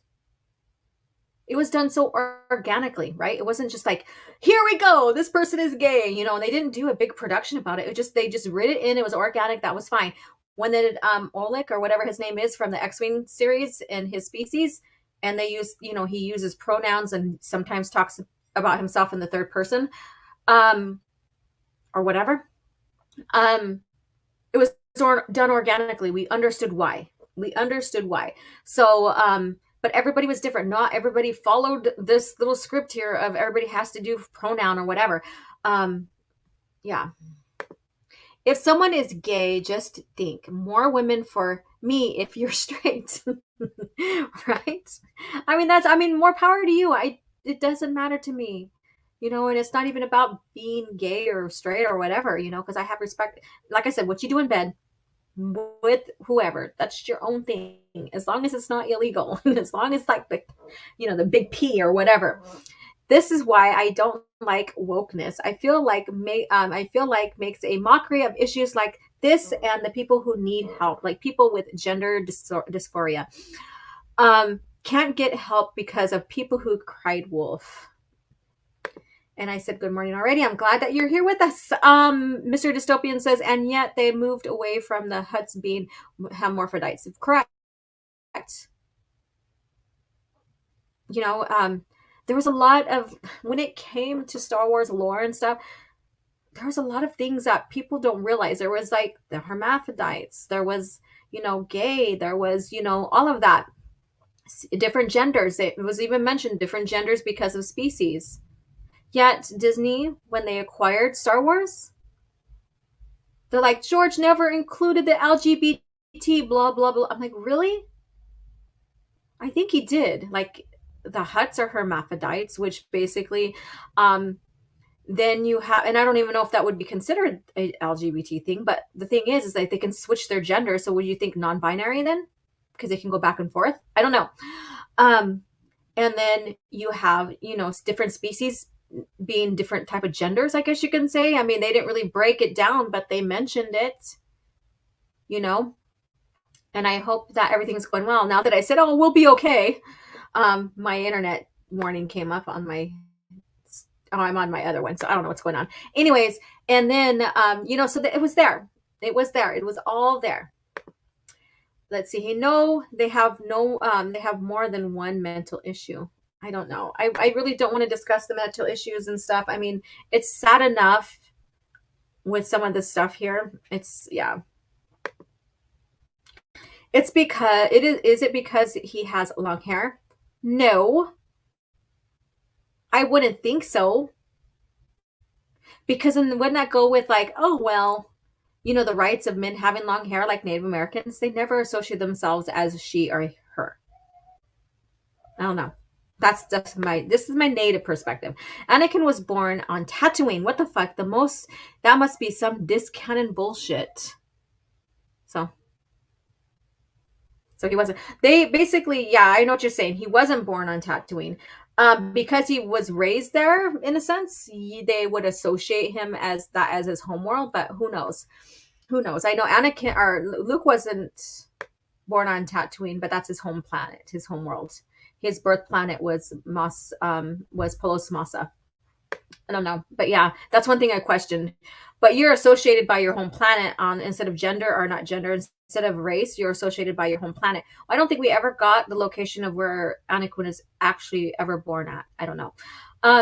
it was done so organically, right? It wasn't just like, here we go, this person is gay, and they didn't do a big production about it. They just writ it in. It was organic. That was fine. When they did Oleg or whatever his name is from the X-Wing series and his species, and they use, he uses pronouns and sometimes talks about himself in the third person, or whatever. It was done organically. We understood why. So, but everybody was different. Not everybody followed this little script here of everybody has to do pronoun or whatever. Yeah. If someone is gay, just think more women for me if you're straight. Right? More power to you. It doesn't matter to me. And it's not even about being gay or straight or whatever, because I have respect. Like I said, what you do in bed with whoever, that's your own thing. As long as it's not illegal, as long as like the big P or whatever. This is why I don't like wokeness. I feel like makes a mockery of issues like this and the people who need help, like people with gender dysphoria, can't get help because of people who cried wolf. And I said, good morning already. I'm glad that you're here with us. Mr. Dystopian says, and yet they moved away from the Hutts being hermaphrodites. Correct. There was a lot of, when it came to Star Wars lore and stuff, there was a lot of things that people don't realize. There was like the hermaphrodites. There was, gay. There was, all of that. Different genders. It was even mentioned different genders because of species. Yet Disney, when they acquired Star Wars, they're like, George never included the LGBT, blah, blah, blah. I'm like, really? I think he did. Like, the Hutts are hermaphrodites, which basically, then you have, and I don't even know if that would be considered a LGBT thing, but the thing is like they can switch their gender. So would you think non-binary then? Because they can go back and forth. I don't know. And then you have, different species being different type of genders, I guess you can say. I mean, they didn't really break it down, but they mentioned it, and I hope that everything's going well. Now that I said, oh, we'll be okay. My internet warning came up on I'm on my other one, so I don't know what's going on. Anyways, and then, so it was there. It was there. It was all there. Let's see. They have more than one mental issue. I don't know. I really don't want to discuss the mental issues and stuff. I mean, it's sad enough with some of the stuff here. It's because is it because he has long hair? No. I wouldn't think so. Because then wouldn't that go with like, oh, well, the rights of men having long hair like Native Americans, they never associate themselves as she or her. I don't know. This is my native perspective. Anakin was born on Tatooine. What the fuck? That must be some discanon bullshit. So he wasn't. They basically, yeah, I know what you're saying. He wasn't born on Tatooine. Because he was raised there, in a sense, they would associate him as his homeworld. But who knows? I know Anakin or Luke wasn't born on Tatooine, but that's his home planet, his homeworld. His birth planet was Polos Massa. I don't know. But yeah, that's one thing I questioned. But you're associated by your home planet on instead of gender, or not gender, instead of race, you're associated by your home planet. I don't think we ever got the location of where Anakin is actually ever born at. I don't know.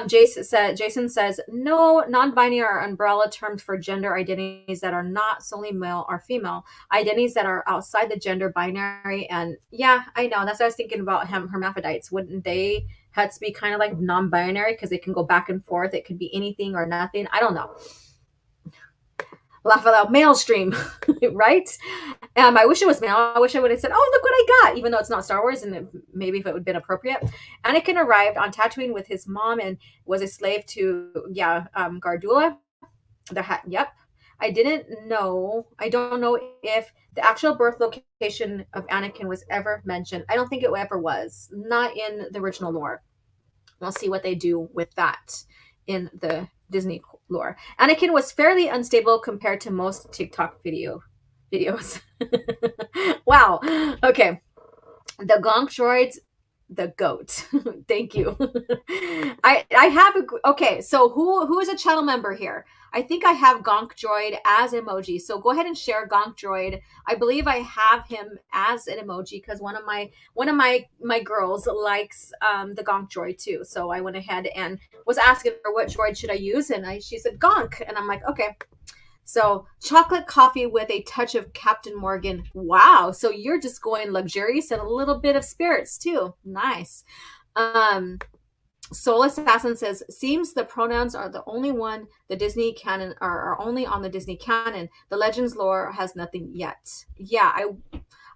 Jason says, no, non-binary are umbrella terms for gender identities that are not solely male or female, identities that are outside the gender binary. And yeah, I know. That's what I was thinking about hermaphrodites. Wouldn't they have to be kind of like non-binary because they can go back and forth? It could be anything or nothing. I don't know. Laugh out loud, stream, right? I wish it was male. I wish I would have said, oh, look what I got, even though it's not Star Wars, and maybe if it would have been appropriate. Anakin arrived on Tatooine with his mom and was a slave to, Gardula. Yep. I don't know if the actual birth location of Anakin was ever mentioned. I don't think it ever was. Not in the original lore. We'll see what they do with that in the Disney lore. Anakin was fairly unstable compared to most TikTok videos. Wow. Okay. The Gonk Droids, the goat. Thank you. I have okay. So who is a channel member here? I think I have Gonk Droid as emoji. So go ahead and share Gonk Droid. I believe I have him as an emoji because one of my girls likes the Gonk Droid too. So I went ahead and was asking her what droid should I use, and she said Gonk, and I'm like, okay. So chocolate coffee with a touch of Captain Morgan. Wow. So you're just going luxurious and a little bit of spirits too. Nice. Soul Assassin says, seems the pronouns are the only one the Disney canon are only on the Disney canon. The Legends lore has nothing yet. Yeah,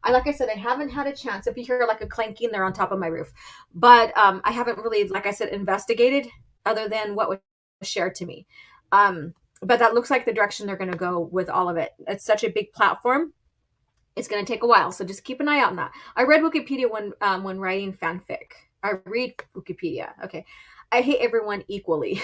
I like I said, I haven't had a chance. If you hear like a clanking, they're on top of my roof. But I haven't really, like I said, investigated other than what was shared to me. But that looks like the direction they're going to go with all of it. It's such a big platform. It's going to take a while. So just keep an eye out on that. I read Wikipedia when writing fanfic. I read Wikipedia. Okay. I hate everyone equally.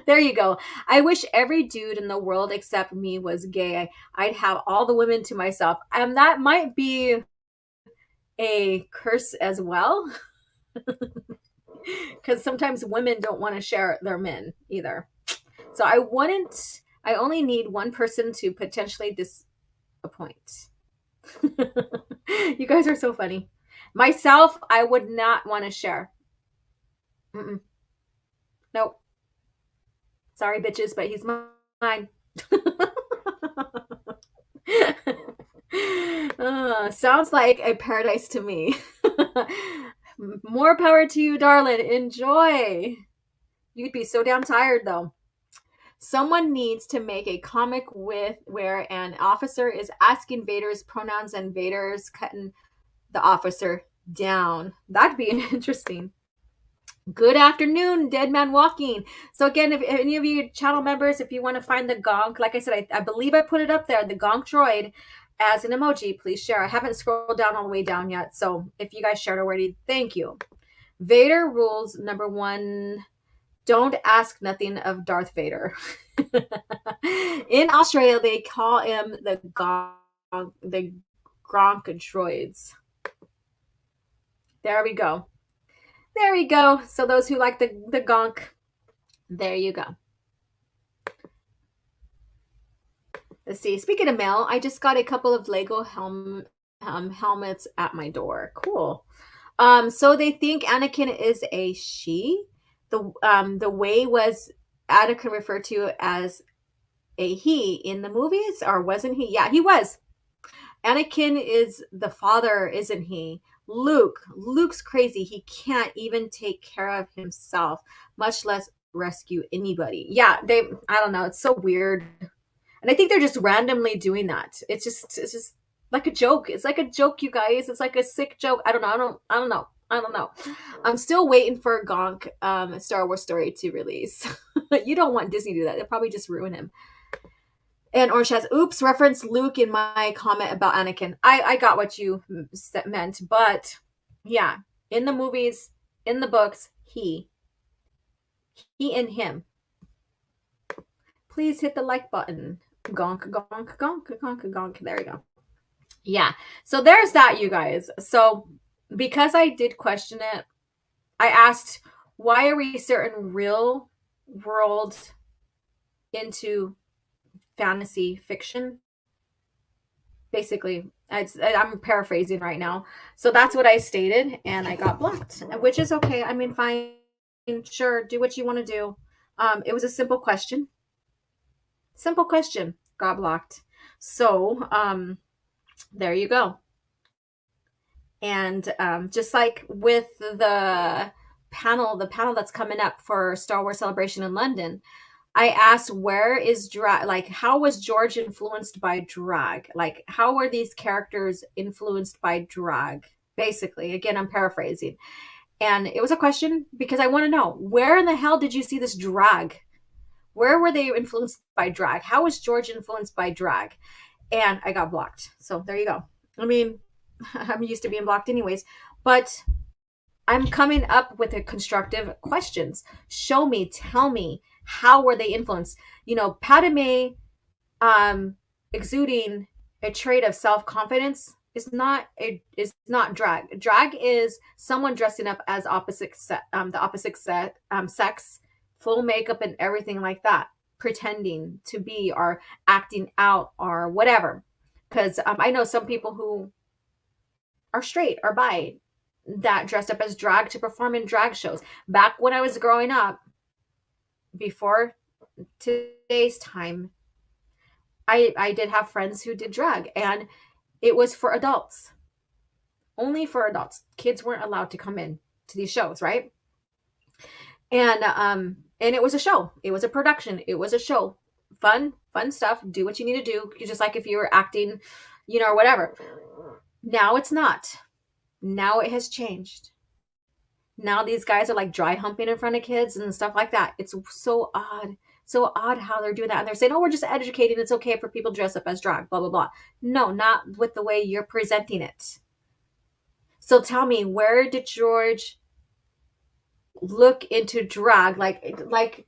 There you go. I wish every dude in the world except me was gay. I'd have all the women to myself. That might be a curse as well. Because sometimes women don't want to share their men either. So I only need one person to potentially disappoint. You guys are so funny. Myself, I would not want to share. Nope. Sorry, bitches, but he's mine. Sounds like a paradise to me. More power to you, darling. Enjoy. You'd be so damn tired, though. Someone needs to make a comic where an officer is asking Vader's pronouns and Vader's cutting the officer down. That'd be interesting. Good afternoon, Dead Man Walking. So again, if any of you channel members, if you want to find the Gonk, like I said, I believe I put it up there, the Gonk Droid as an emoji, please share. I haven't scrolled down all the way down yet. So if you guys shared already, thank you. Vader rules number 1. Don't ask nothing of Darth Vader. In Australia, they call him the Gronk Droids. There we go. There we go. So those who like the Gonk, there you go. Let's see. Speaking of mail, I just got a couple of Lego helmets at my door. Cool. So they think Anakin is a she. The way was Anakin referred to as a he in the movies, or wasn't he? Yeah, he was. Anakin is the father, isn't he? Luke's crazy. He can't even take care of himself, much less rescue anybody. Yeah, I don't know. It's so weird. And I think they're just randomly doing that. It's just like a joke. It's like a joke, you guys. It's like a sick joke. I don't know. I'm still waiting for Gonk Star Wars story to release. You don't want Disney to do that. They'll probably just ruin him. And Orange has, oops, referenced Luke in my comment about Anakin. I got what you meant, but yeah, in the movies, in the books, he and him. Please hit the like button. Gonk, gonk, gonk, gonk, gonk. There we go. Yeah, so there's that, you guys. So because I did question it, I asked, Why are we certain real world into fantasy fiction? Basically, I'm paraphrasing right now. So that's what I stated, and I got blocked, which is okay. I mean, fine, sure, do what you want to do. It was a simple question. Simple question. Got blocked. So there you go. And just like with the panel that's coming up for Star Wars Celebration in London, I asked, where is drag? Like, how was George influenced by drag? Like, how were these characters influenced by drag? Basically, again, I'm paraphrasing. And it was a question because I want to know, where in the hell did you see this drag? Where were they influenced by drag? How was George influenced by drag? And I got blocked. So there you go. I mean, I'm used to being blocked anyways, but I'm coming up with a constructive questions. Show me, tell me, how were they influenced? You know, Padme exuding a trait of self-confidence is not drag. Drag is someone dressing up as the opposite sex, full makeup and everything like that, pretending to be or acting out or whatever. Because I know some people who are straight or bi that dressed up as drag to perform in drag shows. Back when I was growing up, before today's time, I did have friends who did drag, and it was for adults, only for adults. Kids weren't allowed to come in to these shows, right? And it was a show. It was a production. It was a show. Fun stuff. Do what you need to do. Just like if you were acting, you know, or whatever. Now it's not. Now it has changed. Now these guys are like dry humping in front of kids and stuff like that. It's so odd. So odd how they're doing that. And they're saying, oh, we're just educating. It's okay for people to dress up as drag, blah, blah, blah. No, not with the way you're presenting it. So tell me, where did George look into drag? Like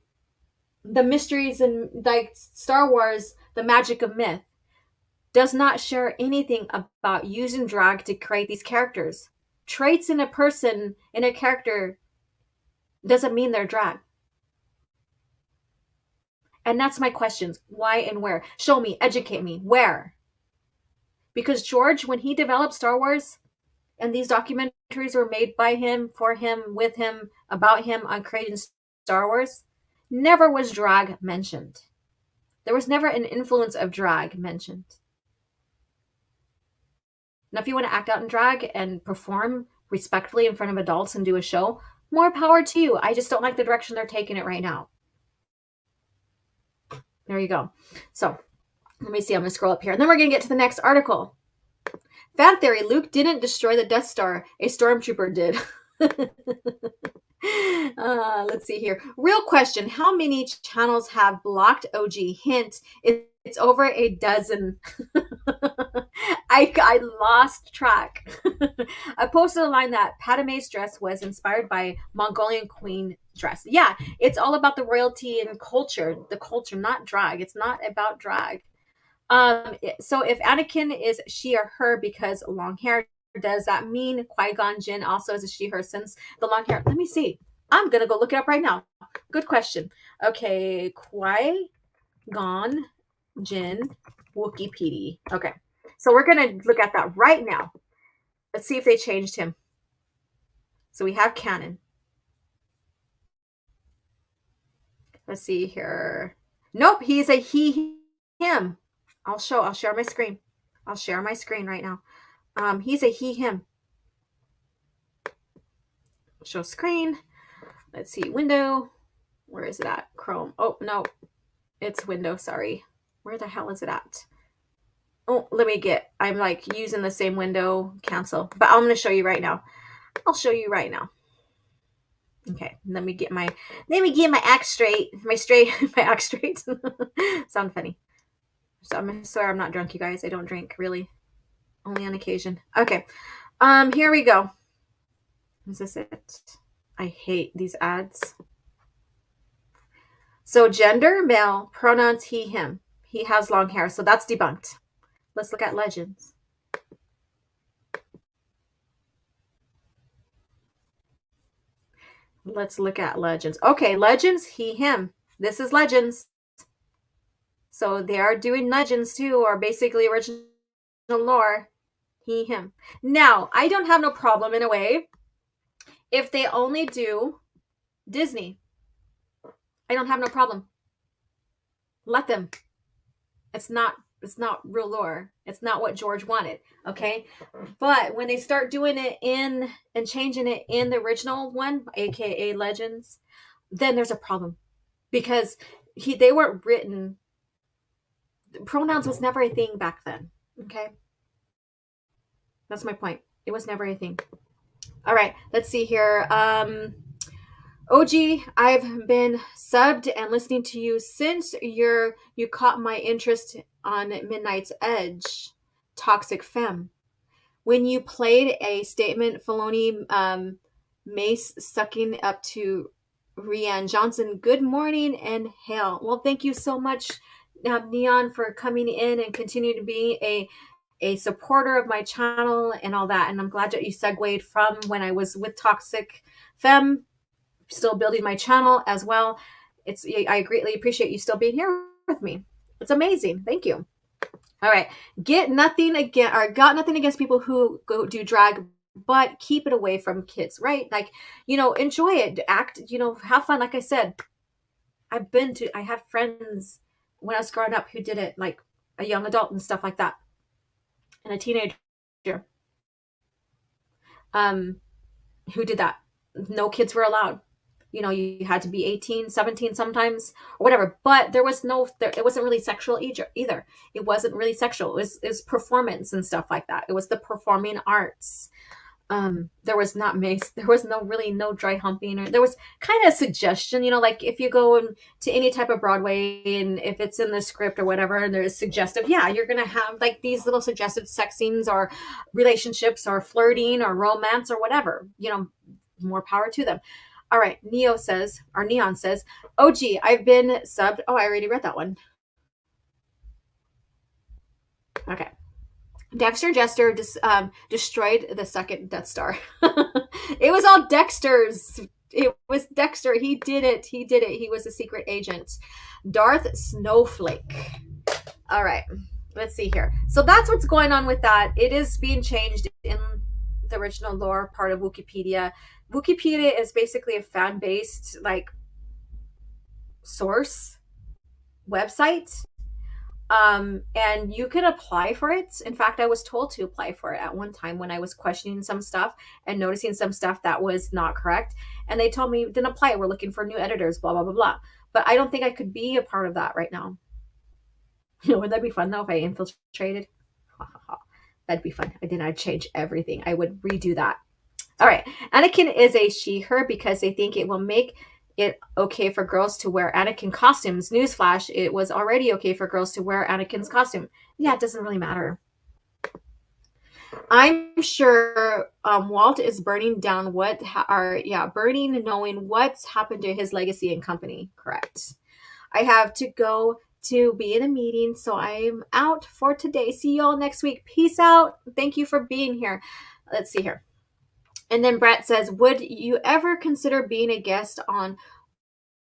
the mysteries and like Star Wars, the magic of myth, does not share anything about using drag to create these characters. Traits in a person, in a character, doesn't mean they're drag. And that's my questions. Why and where? Show me, educate me. Where? Because George, when he developed Star Wars, and these documentaries were made by him, for him, with him, about him on creating Star Wars, never was drag mentioned. There was never an influence of drag mentioned. Now, if you want to act out in drag and perform respectfully in front of adults and do a show, more power to you. I just don't like the direction they're taking it right now. There you go. So let me see. I'm going to scroll up here. And then we're going to get to the next article. Fan theory, Luke didn't destroy the Death Star. A stormtrooper did. Let's see here. Real question. How many channels have blocked OG? Hint, it's over a dozen. I lost track. I posted a line that Padme's dress was inspired by Mongolian queen dress. Yeah, it's all about the royalty and culture. The culture, not drag. It's not about drag. So if Anakin is she or her because long hair, does that mean Qui-Gon Jinn also is a she, her since the long hair? Let me see. I'm going to go look it up right now. Good question. Okay, Qui-Gon Jinn, Wikipedia. Okay, so we're going to look at that right now. Let's see if they changed him. So we have canon. Let's see here. Nope, he's a he, him. I'll share my screen. I'll share my screen right now. He's a he, him. Show screen. Let's see, window. Where is it at? Chrome. Oh, no. It's window, sorry. Where the hell is it at? Oh, I'm like using the same window, cancel. But I'm going to show you right now. I'll show you right now. Okay, let me get my act straight. My act straight. Sound funny. So I'm sorry I'm not drunk, you guys. I don't drink, really. Only on occasion. Okay. Here we go. Is this it? I hate these ads. So gender, male, pronouns he, him. He has long hair, so that's debunked. Let's look at legends. Let's look at Legends. Okay, Legends, he, him. This is Legends. So they are doing Legends too, or basically original lore. He, him. Now, I don't have no problem in a way if they only do Disney. I don't have no problem. Let them. It's not real lore. It's not what George wanted. Okay. But when they start doing it in and changing it in the original one, aka Legends, then there's a problem. Because they weren't written. Pronouns was never a thing back then. Okay. That's my point. It was never a thing. All right, let's see here. OG, I've been subbed and listening to you since you caught my interest on Midnight's Edge, Toxic Femme. When you played a statement, Filoni Mace sucking up to Rianne Johnson. Good morning and hail. Well, thank you so much, Neon, for coming in and continue to be a supporter of my channel and all that. And I'm glad that you segued from when I was with Toxic Femme, still building my channel as well. I greatly appreciate you still being here with me. It's amazing. Thank you. All right. Got nothing against people who go do drag, but keep it away from kids, right? Like, enjoy it, act, have fun. Like I said, I have friends when I was growing up who did it, like a young adult and stuff like that. And a teenager who did that. No kids were allowed. You had to be 18, 17 sometimes, or whatever. But it wasn't really sexual either. It wasn't really sexual. It was performance and stuff like that. It was the performing arts. There was not mace. There was no dry humping, or there was kind of suggestion, like if you go to any type of Broadway and if it's in the script or whatever, and there's suggestive, yeah, you're going to have like these little suggested sex scenes or relationships or flirting or romance or whatever, more power to them. All right. Neon says, OG, I've been subbed. Oh, I already read that one. Okay. Dexter Jester destroyed the second Death Star. It was all Dexter's. It was Dexter. He did it. He was a secret agent. Darth Snowflake. All right. Let's see here. So that's what's going on with that. It is being changed in the original lore part of Wikipedia. Wikipedia is basically a fan-based source website. And you can apply for it. In fact, I was told to apply for it at one time when I was questioning some stuff and noticing some stuff that was not correct. And they told me, didn't apply. We're looking for new editors, blah, blah, blah, blah. But I don't think I could be a part of that right now. Would that be fun though if I infiltrated? That'd be fun. I'd change everything. I would redo that. All right. Anakin is a she, her because they think it will make it okay for girls to wear Anakin costumes. Newsflash, it was already okay for girls to wear Anakin's costume. Yeah, it doesn't really matter. I'm sure Walt is burning down burning knowing what's happened to his legacy and company. Correct. I have to go to be in a meeting, so I'm out for today. See you all next week. Peace out. Thank you for being here. Let's see here. And then Brett says, would you ever consider being a guest on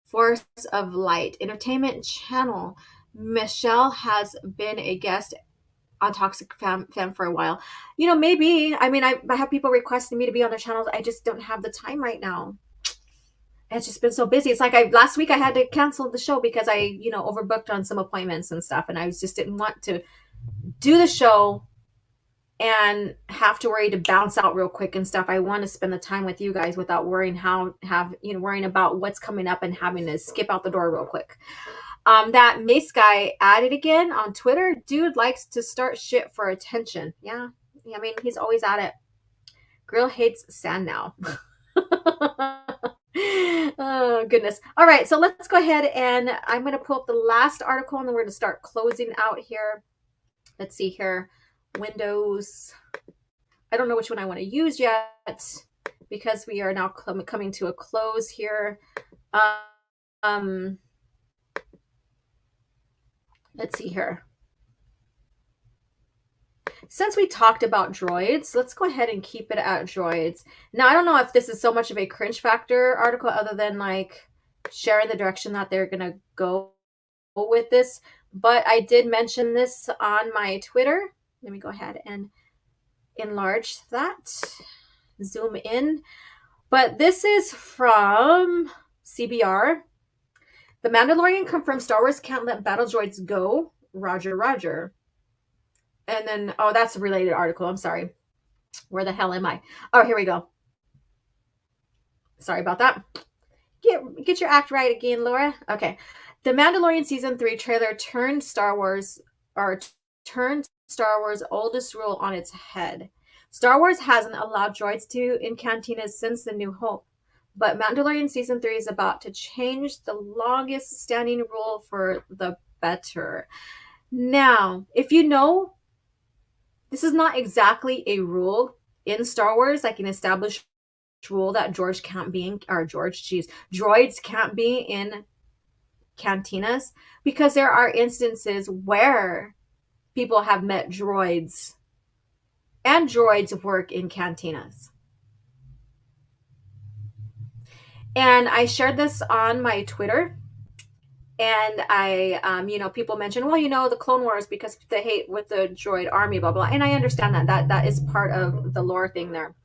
Force of Light Entertainment Channel? Michelle has been a guest on Toxic Femme for a while. Maybe. I mean, I have people requesting me to be on their channels. I just don't have the time right now. It's just been so busy. It's like last week I had to cancel the show because I, overbooked on some appointments and stuff. And I just didn't want to do the show and have to worry to bounce out real quick and stuff. I want to spend the time with you guys without worrying worrying about what's coming up and having to skip out the door real quick. That Mace guy added again on Twitter. Dude likes to start shit for attention. Yeah. I mean, he's always at it. Grill hates sand now. Oh, goodness. All right. So let's go ahead and I'm going to pull up the last article and then we're going to start closing out here. Let's see here. Windows. I don't know which one I want to use yet because we are now coming to a close here. Let's see here. since we talked about droids, let's go ahead and keep it at droids. Now, I don't know if this is so much of a cringe factor article other than like sharing the direction that they're going to go with this, but I did mention this on my Twitter. Let me go ahead and enlarge that, zoom in. But this is from CBR. The Mandalorian confirmed Star Wars can't let battle droids go. Roger, Roger. And then, oh, that's a related article. I'm sorry. Where the hell am I? Oh, here we go. Sorry about that. Get your act right again, Laura. Okay. The Mandalorian Season 3 trailer turned Star Wars oldest rule on its head. Star Wars hasn't allowed droids in cantinas since The New Hope, but Mandalorian Season 3 is about to change the longest standing rule for the better. Now, if you know, this is not exactly a rule in Star Wars, like an established rule that droids can't be in cantinas, because there are instances where people have met droids and droids work in cantinas. And I shared this on my Twitter, and I, people mentioned, well, the Clone Wars because they hate with the droid army, blah, blah. And I understand that is part of the lore thing there.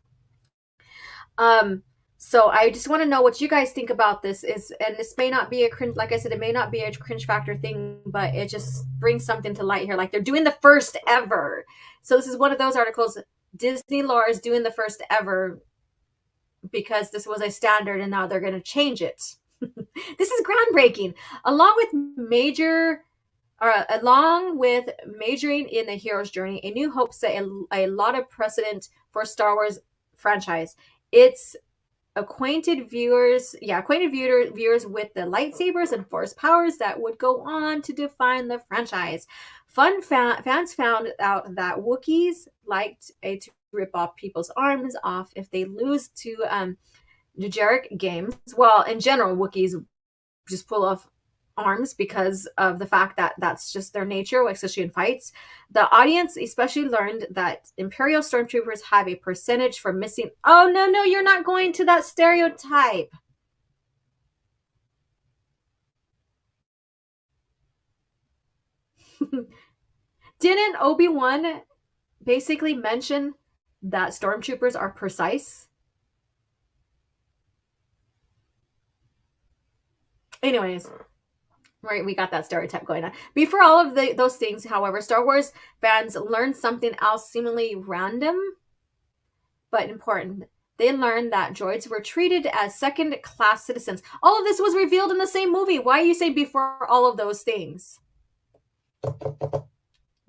So I just want to know what you guys think about this and this may not be a cringe, like I said, it may not be a cringe factor thing, but it just brings something to light here. Like they're doing the first ever. So this is one of those articles, Disney lore is doing the first ever because this was a standard and now they're going to change it. This is groundbreaking. Along with majoring in the hero's journey, A New Hope set a lot of precedent for Star Wars franchise. It's acquainted viewers with the lightsabers and force powers that would go on to define the franchise. Fans found out that Wookiees liked to rip off people's arms off if they lose to generic games. Well, in general, Wookiees just pull off arms because of the fact that that's just their nature, especially in fights. The audience especially learned that Imperial stormtroopers have a percentage for missing. Oh, no, you're not going to that stereotype. Didn't Obi-Wan basically mention that stormtroopers are precise? Anyways, right, we got that stereotype going on. Before all of those things, however, Star Wars fans learned something else seemingly random but important. They learned that droids were treated as second-class citizens. All of this was revealed in the same movie. Why you say before all of those things?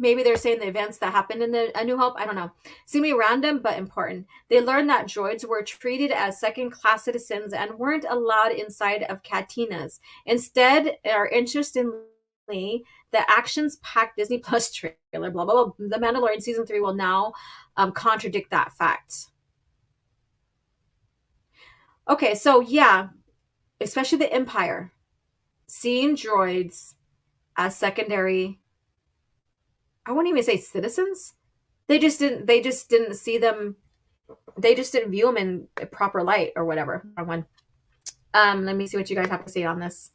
Maybe they're saying the events that happened in A New Hope. I don't know. Seemingly random, but important. They learned that droids were treated as second-class citizens and weren't allowed inside of cantinas. Instead, interestingly, the actions-packed Disney Plus trailer, blah, blah, blah, The Mandalorian Season 3 will now contradict that fact. Okay, so yeah, especially the Empire, seeing droids as secondary, I wouldn't even say citizens. They just didn't see them. They just didn't view them in a proper light or whatever. Let me see what you guys have to say on this.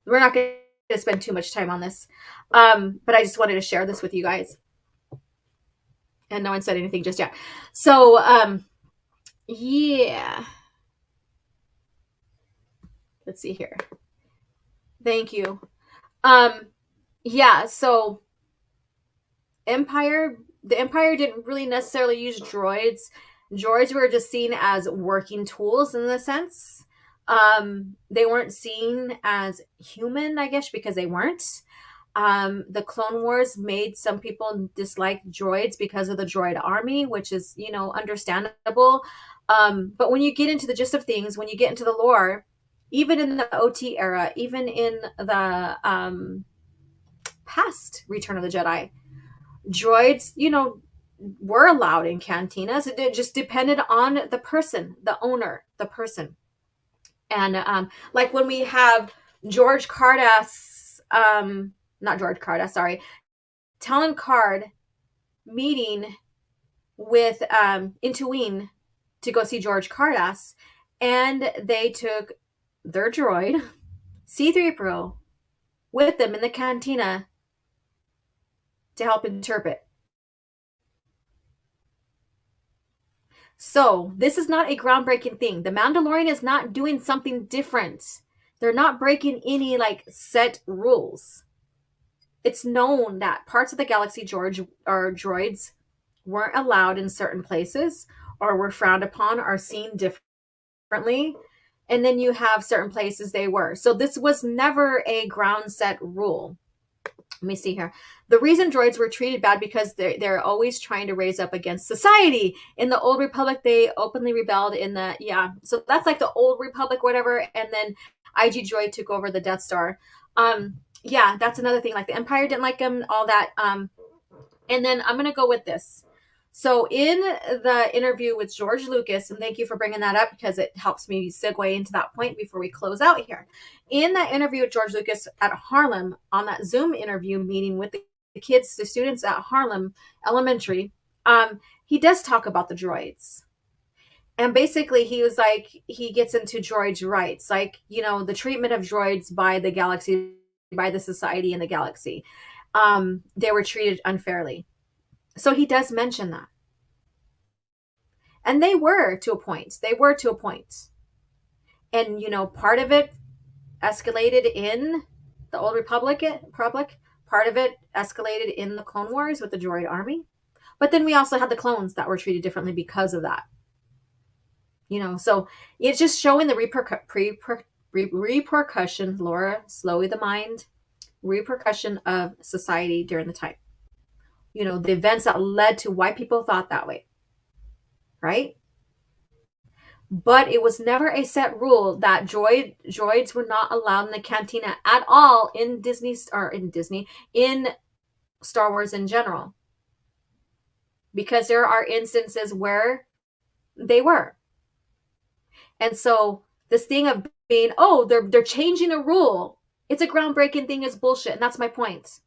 We're not going to spend too much time on this. But I just wanted to share this with you guys. And no one said anything just yet. So, yeah. Let's see here. Thank you. Yeah, so the Empire didn't really necessarily use droids. Droids were just seen as working tools in a sense. They weren't seen as human, I guess, because they weren't. The Clone Wars made some people dislike droids because of the droid army, which is, understandable. But when you get into the gist of things, when you get into the lore, even in the OT era, even in the past Return of the Jedi, droids, were allowed in cantinas. It just depended on the person, the owner, the person. And like when we have Talon Card meeting with Intuine to go see George Cardass, and they took their droid C-3PO with them in the cantina to help interpret. So this is not a groundbreaking thing. The Mandalorian is not doing something different. They're not breaking any like set rules. It's known that parts of the galaxy droids weren't allowed in certain places or were frowned upon or seen differently. And then you have certain places they were. So this was never a ground set rule. Let me see here. The reason droids were treated bad because they're always trying to raise up against society. In the Old Republic, they openly rebelled so that's like the Old Republic, whatever. And then IG droid took over the Death Star. That's another thing. Like the Empire didn't like them, all that. And then I'm going to go with this. So in the interview with George Lucas, and thank you for bringing that up because it helps me segue into that point before we close out here. In that interview with George Lucas at Harlem, on that Zoom interview meeting with the kids, the students at Harlem Elementary, he does talk about the droids. And basically he was like, he gets into droids' rights, like, the treatment of droids by the galaxy, by the society in the galaxy. They were treated unfairly. So he does mention that. And they were to a point. And, part of it escalated in the Old Republic. Part of it escalated in the Clone Wars with the droid army. But then we also had the clones that were treated differently because of that. So it's just showing the repercussion, Laura, slowly the mind, repercussion of society during the time. The events that led to why people thought that way, right? But it was never a set rule that droids were not allowed in the cantina at all in in Star Wars in general. Because there are instances where they were. And so this thing of being, they're changing a rule. It's a groundbreaking thing is bullshit. And that's my point.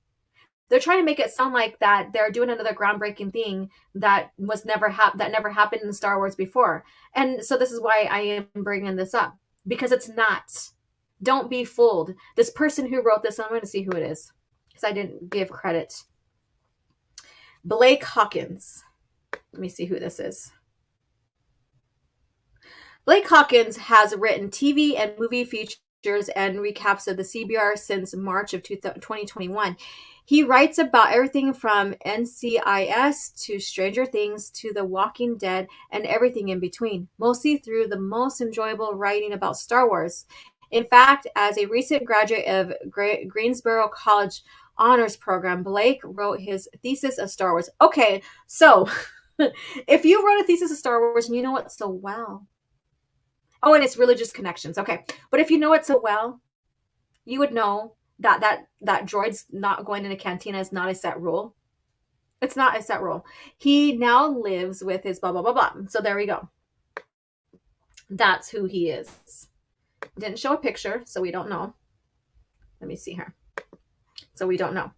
They're trying to make it sound like that they're doing another groundbreaking thing that never happened in Star Wars before. And so this is why I am bringing this up, because it's not. Don't be fooled. This person who wrote this, I'm going to see who it is because I didn't give credit. Blake Hawkins. Let me see who this is. Blake Hawkins has written TV and movie features and recaps of the CBR since March of 2021. He writes about everything from NCIS to Stranger Things to The Walking Dead and everything in between, mostly through the most enjoyable writing about Star Wars. In fact, as a recent graduate of Greensboro College Honors Program, Blake wrote his thesis of Star Wars. Okay, so if you wrote a thesis of Star Wars and you know it so well, and it's religious connections, okay, but if you know it so well, you would know that droids not going in a cantina is not a set rule. It's not a set rule. He now lives with his blah, blah, blah, blah. So there we go. That's who he is. Didn't show a picture, so we don't know. Let me see here. So we don't know.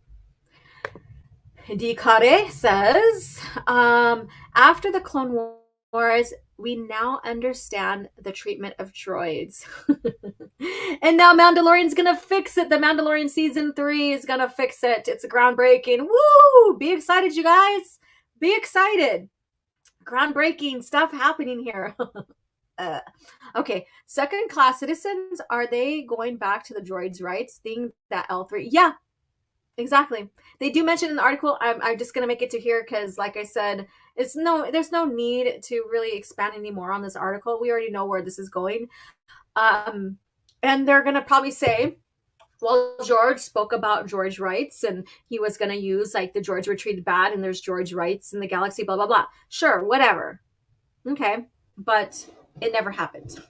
Dikare says, after the Clone Wars, we now understand the treatment of droids. And now Mandalorian's gonna fix it. The Mandalorian season 3 is gonna fix it. It's groundbreaking. Woo! Be excited, you guys. Be excited. Groundbreaking stuff happening here. Okay, second class citizens, are they going back to the droids' rights thing that L3? Yeah, exactly. They do mention in the article. I'm just gonna make it to here because, like I said, there's no need to really expand any more on this article. We already know where this is going. And they're gonna probably say, well, George spoke about George rights and he was gonna use like the droids were treated bad and there's George rights in the galaxy, blah blah blah. Sure, whatever. Okay, but it never happened.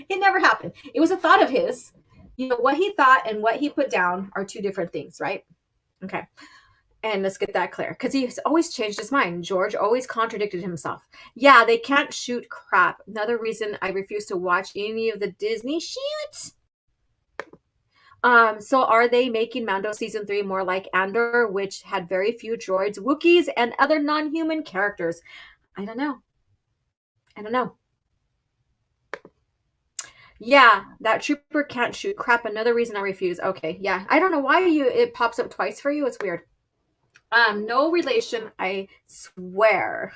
It never happened. It was a thought of his. What he thought and what he put down are two different things, right? Okay. And let's get that clear. Because he's always changed his mind. George always contradicted himself. Yeah, they can't shoot crap. Another reason I refuse to watch any of the Disney shit. So are they making Mando season 3 more like Andor, which had very few droids, Wookiees, and other non-human characters? I don't know. I don't know. Yeah, that trooper can't shoot. Crap, another reason I refuse. Okay, yeah. I don't know why it pops up twice for you. It's weird. No relation, I swear.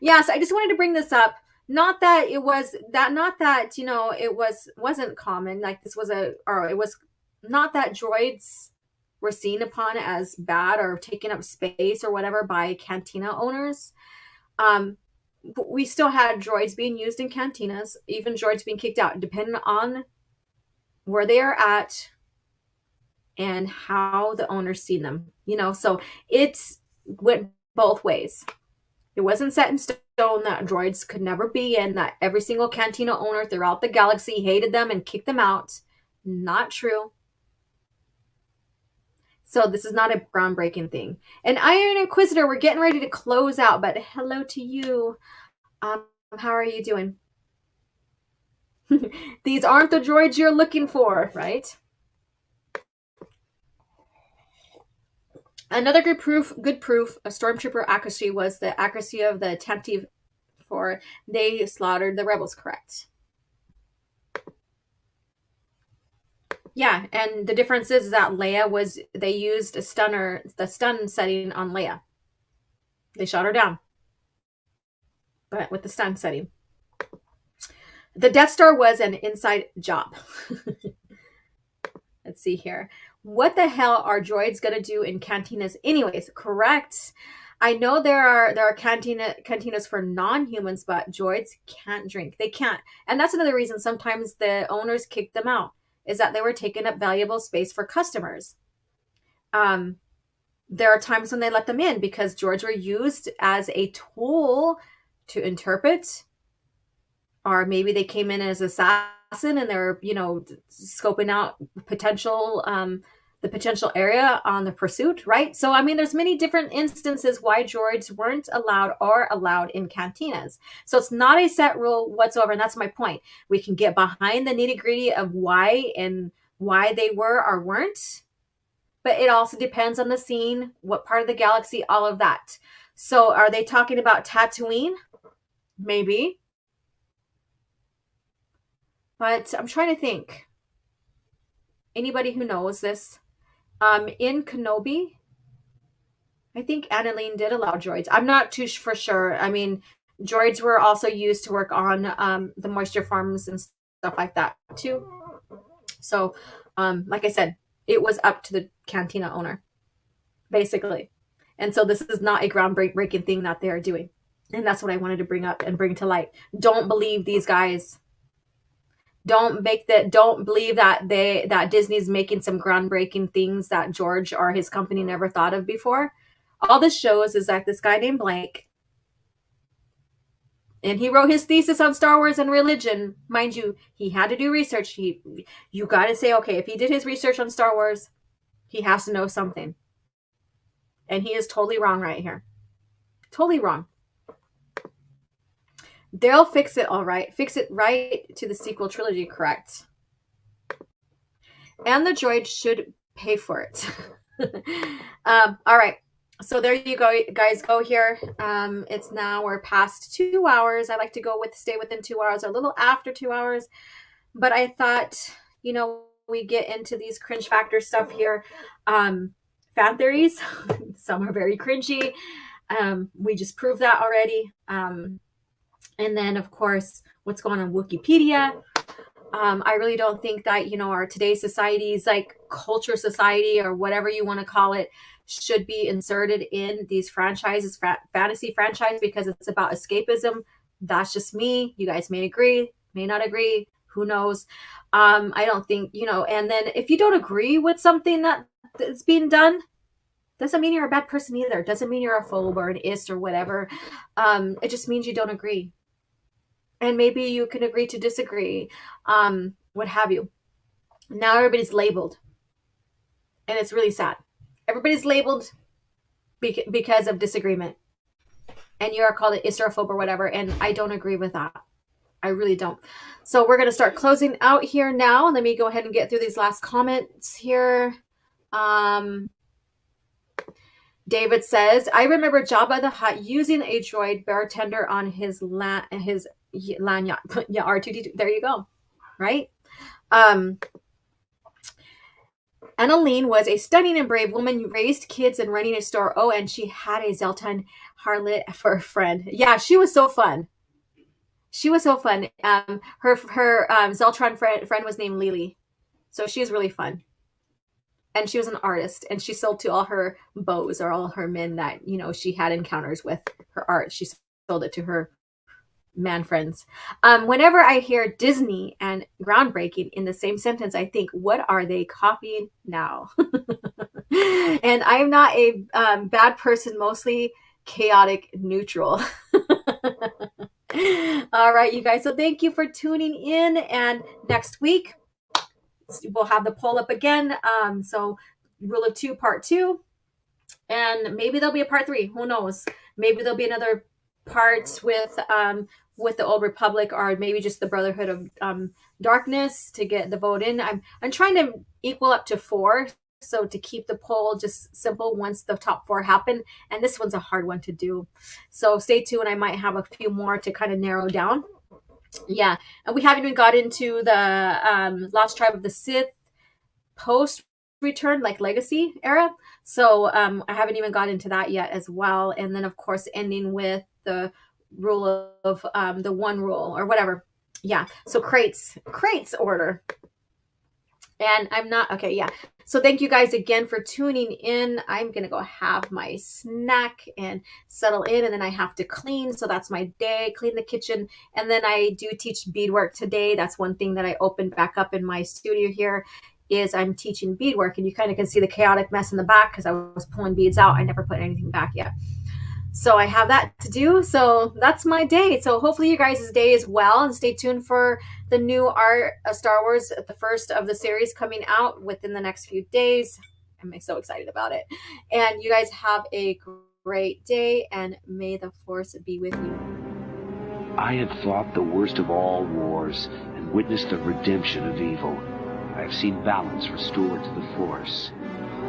Yes, I just wanted to bring this up. Not that it was that not that, it wasn't common. Like this was or it was not that droids were seen upon as bad or taking up space or whatever by cantina owners. But we still had droids being used in cantinas, even droids being kicked out, depending on where they are at and how the owner's seen them. So it went both ways. It wasn't set in stone that droids could never be in, that every single cantina owner throughout the galaxy hated them and kicked them out. Not true. So this is not a groundbreaking thing. And Iron Inquisitor, we're getting ready to close out, but hello to you. How are you doing? These aren't the droids you're looking for, right? Another good proof of stormtrooper accuracy was the accuracy of the Tantive for they slaughtered the rebels, correct? Yeah, and the difference is that Leia they used the stun setting on Leia. They shot her down, but with the stun setting. The Death Star was an inside job. Let's see here. What the hell are droids gonna do in cantinas anyways? Correct. I know there are cantinas for non-humans, but droids can't drink. They can't. And that's another reason sometimes the owners kick them out, is that they were taking up valuable space for customers. There are times when they let them in because droids were used as a tool to interpret, or maybe they came in as assassin and they're scoping out the potential area on the pursuit, right? So there's many different instances why droids weren't allowed or allowed in cantinas. So it's not a set rule whatsoever, and that's my point. We can get behind the nitty-gritty of why they were or weren't, but it also depends on the scene, what part of the galaxy, all of that. So are they talking about Tatooine? Maybe. But I'm trying to think. Anybody who knows this? In Kenobi, I think Aniline did allow droids. I'm not too for sure. Droids were also used to work on the moisture farms and stuff like that too. So, like I said, it was up to the cantina owner, basically. And so this is not a groundbreaking thing that they are doing. And that's what I wanted to bring up and bring to light. Don't believe these guys. Don't believe that Disney's making some groundbreaking things that George or his company never thought of before. All this shows is that this guy named Blank, and he wrote his thesis on Star Wars and religion. Mind you, he had to do research. You got to say, okay, if he did his research on Star Wars, he has to know something. And he is totally wrong right here. Totally wrong. They'll fix it all right. Fix it right to the sequel trilogy, correct? And the droid should pay for it. All right. So there you go, guys. Go here. We're past 2 hours. I like to stay within 2 hours, or a little after 2 hours. But I thought, we get into these cringe factor stuff here. Fan theories. Some are very cringy. We just proved that already. And then, of course, what's going on Wikipedia. I really don't think that, our today's society's like culture society or whatever you want to call it should be inserted in these franchises, fantasy franchise, because it's about escapism. That's just me. You guys may agree, may not agree. Who knows? I don't think, and then if you don't agree with something that's being done, doesn't mean you're a bad person either. Doesn't mean you're a phobe or an ist or whatever. It just means you don't agree. And maybe you can agree to disagree, what have you. Now everybody's labeled. And it's really sad. Everybody's labeled because of disagreement. And you are called an Islamophobe or whatever. And I don't agree with that. I really don't. So we're going to start closing out here now. Let me go ahead and get through these last comments here. David says, I remember Jabba the Hutt using a droid bartender on his lanyard. Yeah, R2D2. There you go. Right? Annalene was a stunning and brave woman who raised kids and running a store. Oh, and she had a Zelton harlot for a friend. Yeah, she was so fun. She was so fun. Her Zeltron friend was named Lily. So she was really fun. And she was an artist, and she sold to all her beaux or all her men that, she had encounters with her art. She sold it to her man friends. Whenever I hear Disney and groundbreaking in the same sentence, I think, what are they copying now? And I'm not a bad person, mostly chaotic neutral. All right, you guys. So thank you for tuning in. And next week, we'll have the poll up again. So Rule of Two, Part 2. And maybe there'll be a Part 3. Who knows? Maybe there'll be another part with the Old Republic, or maybe just the Brotherhood of Darkness to get the vote in. I'm trying to equal up to 4. So to keep the poll just simple once the top 4 happen. And this one's a hard one to do. So stay tuned. I might have a few more to kind of narrow down. Yeah. And we haven't even got into the Lost Tribe of the Sith post return, like legacy era. So I haven't even got into that yet as well. And then of course ending with the rule of the one rule or whatever. Yeah. So crates order. And I'm not okay. Yeah. So thank you guys again for tuning in. I'm going to go have my snack and settle in, and then I have to clean. So that's my day, clean the kitchen. And then I do teach beadwork today. That's one thing that I opened back up in my studio here is I'm teaching beadwork, and you kind of can see the chaotic mess in the back because I was pulling beads out. I never put anything back yet. So I have that to do. So that's my day. So hopefully you guys' day is well, and stay tuned for the new art of Star Wars, the first of the series coming out within the next few days. I'm so excited about it. And you guys have a great day, and may the Force be with you. I had fought the worst of all wars and witnessed the redemption of evil. I have seen balance restored to the Force.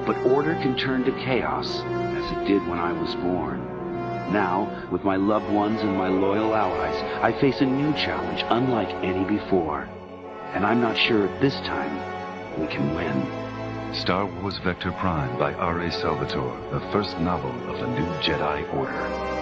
But order can turn to chaos, as it did when I was born. Now, with my loved ones and my loyal allies, I face a new challenge unlike any before. And I'm not sure at this time we can win. Star Wars Vector Prime by R.A. Salvatore, the first novel of the new Jedi Order.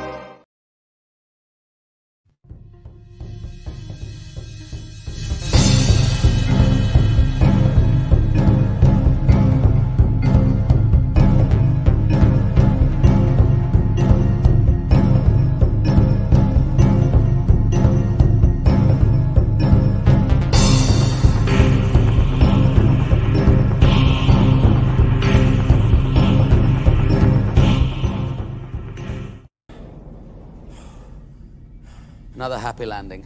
Another happy landing.